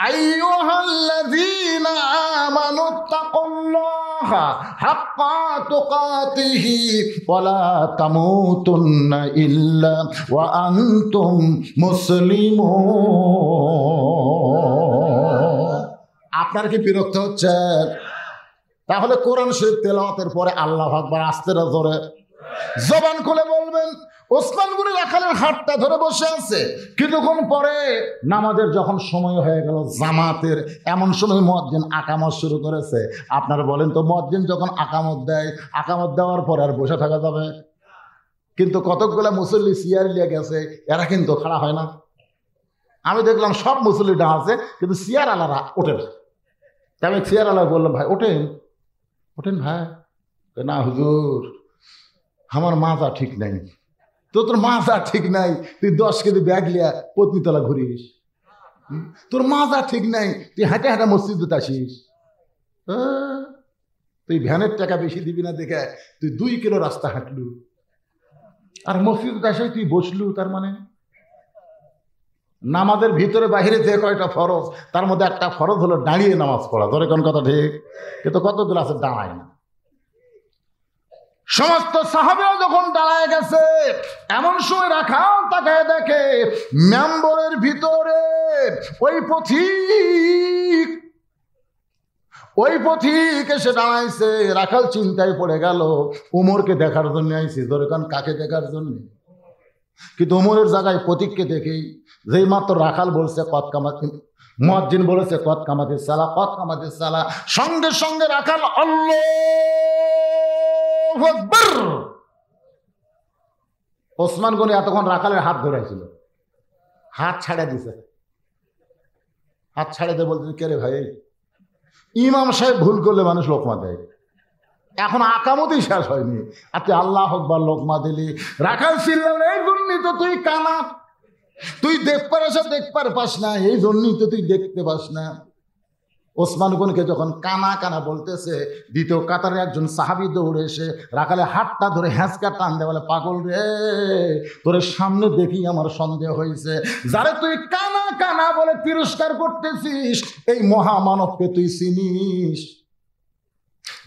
আইয়ুহাল্লাযীনা আমানু তাকুল্লাহা হাক্কা তুকাতিহি ওয়া লা তামুতুন্না ইল্লা ওয়া আনতুম মুসলিমুন। আপনার কি বিরক্ত হচ্ছে? তাহলে কোরআন শরীফ তেলাওয়াতের পরে আল্লাহু আকবার আস্তে জোরে জবান খুলে বলবেন। ওসমান গনি রাখালের হাতটা ধরে বসে আছে। কিছুক্ষণ পরে নামাজের যখন সময় হয়ে গেল জামাতের, এমন সময় মুয়াজ্জিন আকামত শুরু করেছে। আপনারা বলেন তো মুয়াজ্জিন যখন আকামত দেয়, আকামত দেওয়ার পরে আর বসে থাকা যাবে? কিন্তু কতকগুলা মুসল্লি চেয়ার নিয়ে গেছে, এরা কিন্তু খাড়া হয় না। আমি দেখলাম সব মুসল্লিটা আছে, কিন্তু চেয়ার আলারা ওঠে না। তাই আমি চেয়ার আলা বললাম, ভাই ওঠেন ওঠেন ভাই। না হুজুর আমার মাজা ঠিক নাই। তো তোর মাজা ঠিক নাই, তুই 10 কেজি ব্যাগ লিয়া পত্নীতলা ঘুরিস। তোর মাজা ঠিক নাই, তুই হাঁটা হাঁটা মসজিদে আসিস। তুই ভ্যানের টাকা বেশি দিবি না দেখে তুই 2 কিলো রাস্তা হাঁটলু। আর মসজিদ দেশে তুই বসলু, তার মানে নামাজের ভিতরে বাহিরে যে কয়টা ফরজ, তার মধ্যে একটা ফরজ হলো দাঁড়িয়ে নামাজ পড়া। ধরে কোন কথা ঠিক? কিন্তু কতগুলো আছে দাঁড়ায় না। সমস্ত সাহাবীরা যখন দাঁড়ায় গেছে, এমন সময় রাখাল তাকায় দেখে মেম্বরের ভিতরে ওই পথিক এসে দাঁড়াইছে। রাখাল চিন্তায় পড়ে গেল, উমরকে দেখার জন্য আইছি। ধরে কান কাকে দেখার জন্য? কিন্তু উমরের জায়গায় পথিককে দেখেই যেই মাত্র রাখাল বলছে কত কামাতি, মুয়াজ্জিন বলেছে কত কামাতি সালা, কত কামাতি সালা, সঙ্গে সঙ্গে রাখাল আল্লাহু আকবার। ওসমান গনি এতক্ষণ রাখালের হাত ধরেছিল, হাত ছাড়া দিছে। হাত ছাড়ে দিয়ে বলতে, কে রে ভাই, ইমাম সাহেব ভুল করলে মানুষ লোকমা দেয়, এখন আকামতই শেষ হয়নি, আজকে আল্লাহ আকবার লোকমা দিলি। রাখাল ছিলাম, এই জন্যই তো তুই কানা, তুই দেখতে পাস না, এই জন্যই তো তুই দেখতে পাস না। ওসমান গনিকে যখন কানা কানা বলতেছে, দ্বিতীয় কাতারে একজন সাহাবী দৌড়ে এসে রাখালে হাতটা ধরে হ্যাঁচকা টান দেয়, বলে পাগল রে, তোর সামনে দেখি আমার সন্দেহ হয়েছে, যারে তুই কানা কানা বলে তিরস্কার করতেছিস, এই মহামানবকে তুই চিনিস?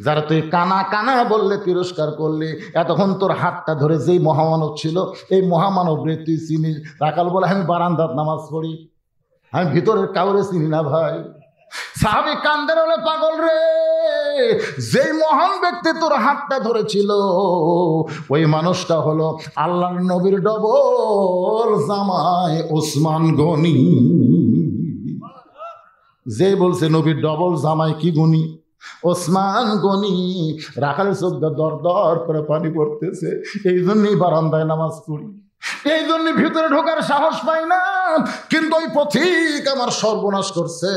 যারা তুই কানা কানা বললে তিরস্কার করলি, এতক্ষণ তোর হাতটা ধরে যেই মহামানব ছিল, এই মহামানব রে তুই চিনিস? রাখাল বলে, আমি বারান্দাত নামাজ পড়ি, আমি ভিতরের কাউরে চিনি না ভাই। সাহাবী কান্দের, হলে পাগল রে, যেই মহান ব্যক্তি তোর হাতটা ধরেছিল, ওই মানুষটা হলো আল্লাহর নবীর ডবল জামাই ওসমান গনি। যে বলছে নবীর ডবল জামাই কি গনি? ওসমান গনি। রাখালের চোখ দর দর করে পানি পড়তেছে, এই জন্যই বারান্দায় নামাজ পড়ি, এই জন্য ভিতরে ঢোকার সাহস পাই না। কিন্তু ওই পথিক আমার সর্বনাশ করছে।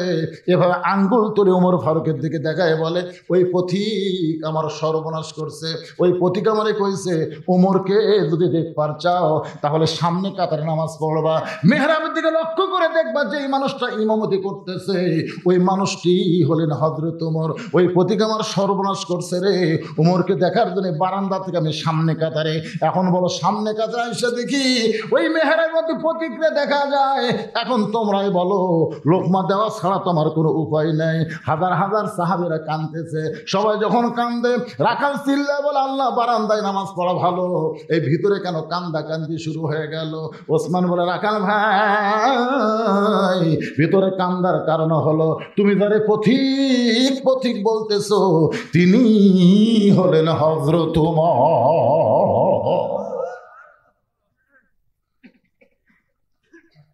এভাবে আঙ্গুল তুলে ওমর ফারুকের দিকে দেখায় বলে, ওই পথিক আমার সর্বনাশ করছে। ওই পথিক আমারে কইছে, ওমরকে যদি দেখবার চাও তাহলে সামনে কাতারে নামাজ পড়বা, মেহরাবের দিকে লক্ষ্য করে দেখবা যে এই মানুষটা ইমামতি করতেছে, ওই মানুষটি হলেন হযরত ওমর। ওই পথিক আমার সর্বনাশ করছে রে, ওমরকে দেখার জন্য বারান্দা থেকে আমি সামনে কাতারে। এখন বলো, সামনে কাতারে এসে দেখি ওই মেহেরের মধ্যে প্রতিক্রিয়া দেখা যায়। এখন তোমরাই বলো, লোকমা দেওয়া ছাড়া তোমার কোনো উপায় নেই। হাজার হাজার সাহাবীরা কাঁদতেছে, সবাই যখন কান্দে রাখাল চিল্লায় বলে, আল্লাহ, বারান্দায় নামাজ পড়া ভালো, এই ভিতরে কেন কান্দা কান্দি শুরু হয়ে গেল? ওসমান বলে, রাখাল ভাই, ভিতরে কান্দার কারণ হলো তুমি যারে পথিক পথিক বলতেছো, তিনি হলেন হযরত ওমর।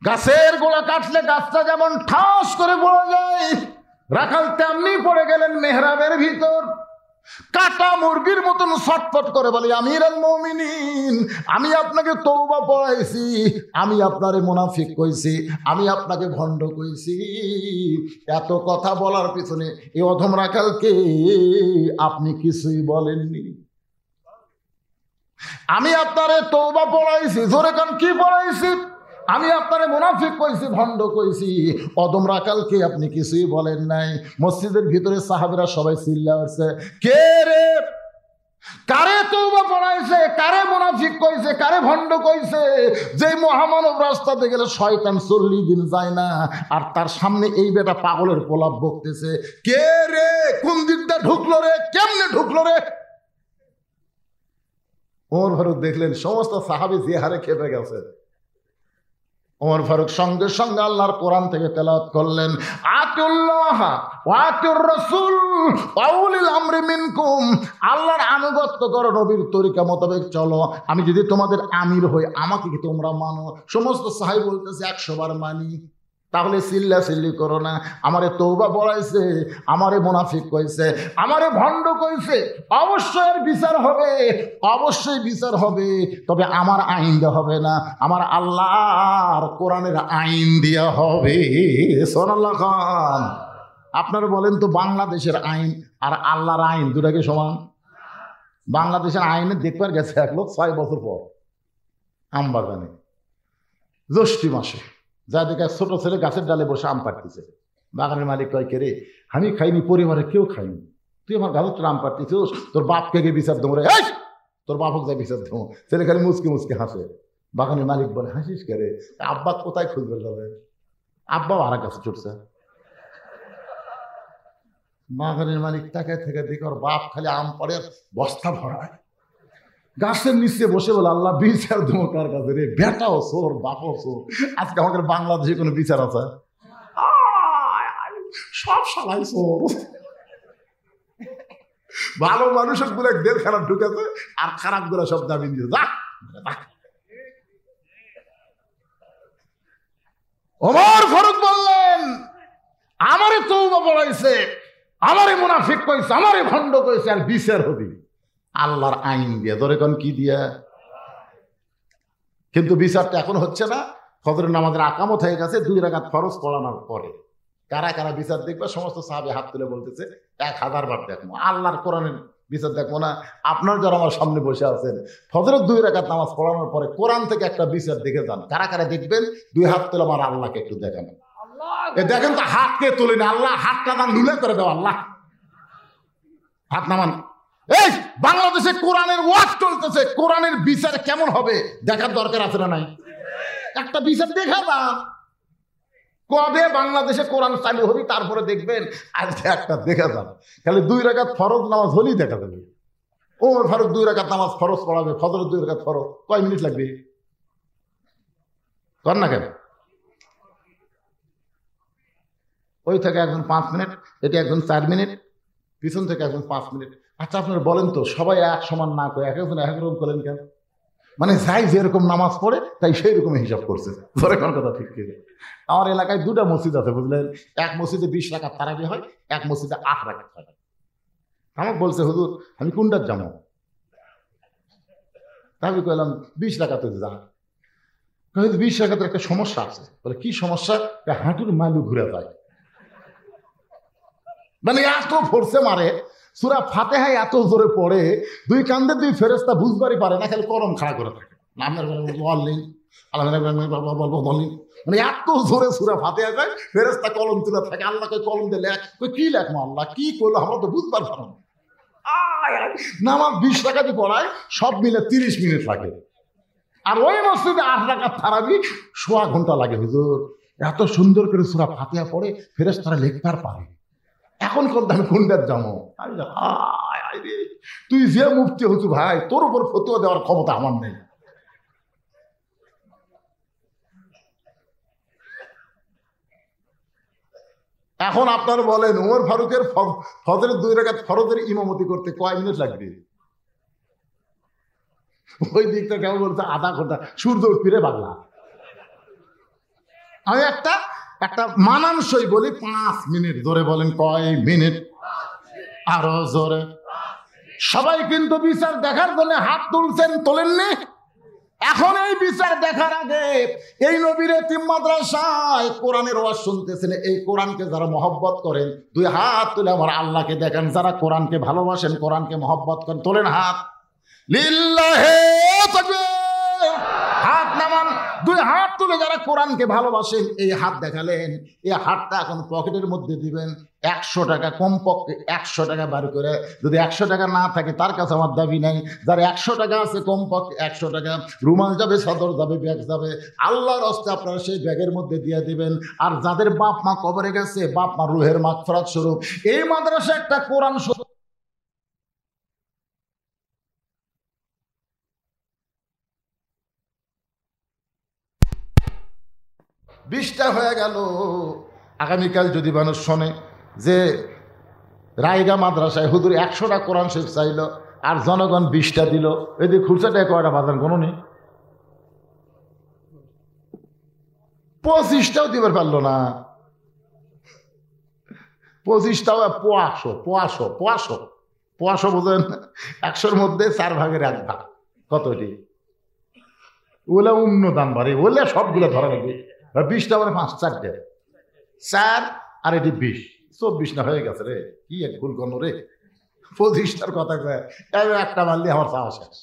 গাছের গোড়া কাটলে গাছটা যেমন ঠাস করে পড়ে যায়, রাখাল তেমনি পড়ে গেলেন মেহরাবের ভিতর। কাটা মুরগির মতন ছটফট করে বলে, আমিরুল মুমিনিন, আমি আপনাকে তওবা পড়াইছি, আমি আপনারে মুনাফিক কইছি, আমি আপনাকে ভণ্ড কইছি। এত কথা বলার পিছনে এই অধম রাখালকে আপনি কিছুই বলেননি। আমি আপনারে তওবা পড়াইছি, জোরে কান, কি পড়াইছি? আমি আপনারে মুনাফিক কইছি, ভণ্ড কইছি, অদম রাখালকে আপনি কিছুই বলেন নাই। মসজিদের ভিতরে সাহাবীরা সবাই চিল্লাছে, কে রে, কারে তওবা পড়াইছে, কারে মুনাফিক কইছে, কারে ভণ্ড কইছে? যে মহামানব রাস্তাতে গেলে শয়তান 40 দিন যায় না, আর তার সামনে এই বেটা পাগলের প্রলাপ বকতেছে। কে রে, কোন দিকটা ঢুকলো রে, কেমনে ঢুকলো রে? ওমর ফারুক দেখলেন সমস্ত সাহাবী যে হারে খেপে গেছে। ওমর ফারুক সঙ্গে সঙ্গে আল্লাহর কোরআন থেকে তেলাওয়াত করলেন, আতিউল্লাহ ওয়া আতিউর রাসূল ওয়া উলিল আমরি মিনকুম। আল্লাহর আনুগত্য করো, নবীর তরিকা মোতাবেক চলো। আমি যদি তোমাদের আমির হই, আমাকে কি তোমরা মানো? সমস্ত সাহাবী বলতেছে, 100 বার মানি। তাহলে চিল্লা চিল্লি করো না। আমারে তওবা পড়াইছে, আমারে মুনাফিক কইছে, আমারে ভণ্ড কইছে, অবশ্যই এর বিচার হবে, অবশ্যই বিচার হবে। তবে আমার আইন দেওয়া হবে না, আমার আল্লাহর কোরআনের আইন দেওয়া হবে। সুবহানাল্লাহ খান। আপনারা বলেন তো, বাংলাদেশের আইন আর আল্লাহর আইন দুটাকে সমান? বাংলাদেশের আইনে দেখবার গেছে এক লোক 6 বছর পর আমবাগানে জ্যৈষ্ঠী মাসে, যা দেখে ছোট ছেলে গাছের ডালে বসে আম পাড়তেছে। বাগানের মালিক কয়, কে রে, আমি খাইনি, পরিবারে কেউ খাইনি, তুই আমার গাছের আম পাড়তেছিস, তোর বাপকে গিয়ে বিচার দেবো রে। তোর বাপক যাই বিচার দেবো। ছেলে খালি মুচকে মুচকে হাসে। বাগানের মালিক বলে, হাসিস কে রে? আব্বা কোথায় খুঁজবে যাবে? আব্বাও আর কাছে ছুটছে। বাগানের মালিক তাকে থেকে দেখে ওর বাপ খালি আম পরে বস্তা ভরায়, গাছের নিচে বসে বলে, আল্লাহ বিচার দেবো কার কাছে রে? বেটাও চোর, বাপও চোর। আজকে আমাদের বাংলাদেশে কোনো বিচার আছে? সব সবাই চোর। ভালো মানুষের গুলো দেড় খারাপ ঢুকেছে, আর খারাপ গুলো সব দাবি দিয়ে যা। ওমর ফারুক বললেন, আমারে তওবা পড়াইছে, আমারে মুনাফিক কইছে, আমারে ভণ্ড কইছে, আর বিচার হবি আল্লাহর আইন দিয়ে। ধরে কোন কি দিয়া? কিন্তু বিচারটা এখন হচ্ছে না। ফজরের নামাজের আকামত হয়ে গেছে, 2 রাকাত ফরজ পড়ানোর পরে কারা কারা বিচার দেখবে? সমস্ত সাহাবী হাত তুলে বলতেছে 1000 বার দেখবো। আল্লাহর কোরআনের বিচার দেখবো না? আপনার যারা আমার সামনে বসে আছেন, ফজরের 2 রাকাত নামাজ পড়ানোর পরে কোরআন থেকে একটা বিচার দেখে যান। কারা কারা দেখবেন? 2 হাত তুলে আমার আল্লাহকে একটু দেখান। দেখেন তো, হাতকে তুলে না, আল্লাহ হাতটা না লুলে করে দাও। আল্লাহ হাত নামান। এই বাংলাদেশে কোরআনের ওয়াজ চলতেছে, কোরআনের বিচার কেমন হবে দেখার দরকার আছে না নাই? একটা বিচার দেখা যান। কবে বাংলাদেশে কোরআন চালু হবি তারপরে দেখবেন। আজকে একটা দেখা যান। খালি 2 রাকাত ফরজ নামাজ হলেই দেখা যাবে। ওমর ফারুক 2 রাকাত নামাজ ফরজ পড়াবে, ফজরের 2 রাকাত ফরজ। কয় মিনিট লাগবে? কর না কেন? ওই থেকে একজন 5 মিনিট, এটি একজন 4 মিনিট, পিছন থেকে একজন 5 মিনিট। আচ্ছা আপনারা বলেন তো, সবাই এক সমান না করে এক একজন এক রকম করেন কেন? মানে যাই যেরকম নামাজ পড়ে তাই সেই রকম হিসাব করছে। ধরে কোন কথা ঠিক কি? আমার এলাকায় 2টা মসজিদ আছে বুঝলেন। এক মসজিদে 20 রাকাত তারাবি হয়, এক মসজিদে 8 রাকাত হয়। আমাকে বলছে, হুজুর আমি কোনটার যাবো? আমি কইলাম 20 রাকাত যা। 20 রাকাতের একটা সমস্যা আছে। বলে কি সমস্যা? হাঁটুর মালু ঘুরে যায়। মানে এত ফোর্সে মারে, সূরা ফাতিহা এত জোরে পড়ে, 2 কান্দে 2 ফেরেশতা বুঝবারই পারে না, খালি কলম খাড়া করে থাকে। মানে এত জোরে সূরা ফাতিহা যায়, ফেরেশতা কলম তুলে থাকে। আল্লাহ কই কলম দিয়ে লেখ। কই কি লেখবো আল্লাহ? কি করলো আমরা তো বুঝতে পারলাম না। নামাজ 20 রাকাতই পড়ায়, সব মিলে 30 মিনিট লাগে। আর ওই মসজিদে 8 রাকাত তারাবি 1/4 ঘন্টা লাগে। হুজুর এত সুন্দর করে সূরা ফাতিহা পড়ে ফেরেশতারা লিখতে পারে। এখন কোনটা আমি কোনটার যাবো? তুই যে মুফতি হচ্ছু ভাই, তোর উপর ফতোয়া দেওয়ার ক্ষমতা আমার নেই। এখন আপনার বলেন, ওমর ফারুকের ফজরের 2 রাকাত ফরজের ইমামতি করতে কয় মিনিট লাগবে? ওই দিকটা কেমন বলছে আধা ঘন্টা। সূর্য উঠপিরে বাংলা। আমি একটা মানানসই বলি 5 মিনিট। ধরে বলেন কয় মিনিট? আরো জোরে। সবাই কিন্তু বিচার দেখার জন্য হাত তুলছেন, তোলেননি? এখন এই বিচার দেখার আগে এই নবীর এতিম মাদ্রাসায় কোরআনের ওয়াজ শুনতেছেন। এই কোরআনকে যারা মহব্বত করেন 2 হাত তুলে আমার আল্লাহকে দেখেন। যারা কোরআনকে ভালোবাসেন, কোরআনকে মহব্বত করেন, তোলেন হাত। লিল্লাহি তাকবীর। হাত নামান। 2 হাত তুলে যারা কোরআনকে ভালোবাসেন এই হাত দেখালেন। এই হাতটা এখন পকেটের মধ্যে দিবেন। 100 টাকা, কমপক্ষে 100 টাকা বার করে। যদি 100 টাকা না থাকে তার কাছে আমার দাবি নাই। যার 100 টাকা আছে কমপক্ষে 100 টাকা, রুমাল যাবে, চাদর যাবে, ব্যাগ যাবে, আল্লাহর হস্তে আপনারা সেই ব্যাগের মধ্যে দিয়ে দিবেন। আর যাদের বাপ মা কবরে গেছে, বাপ মা রুহের মাগফিরাত স্বরূপ এই মাদ্রাসা একটা কোরআন 20টা হয়ে গেল। আগামীকাল যদি মানুষ শোনে যে রায়গা মাদ্রাসায় হুজুর 100টা কোরআন শরীফ চাইল আর জনগণ 20টা দিল, এদিকে খুরসাটা কয়টা বাজার কোনো নেই, 25টাও দিবার পারলো না। 25টাও 500 বোঝেন? 100-র মধ্যে 4 ভাগের 1 ভাগ। কত এটি? ওলা দান বাড়ি, ওলে সবগুলো ধরা লাগবে। 20টা মানে 5-4 4 আর এটি 20, 24 না হয়ে গেছে রে। কি এক ভুল করলো রে। 25টার কথা কয় একটা মারলে আমার চাওয়া শেষ।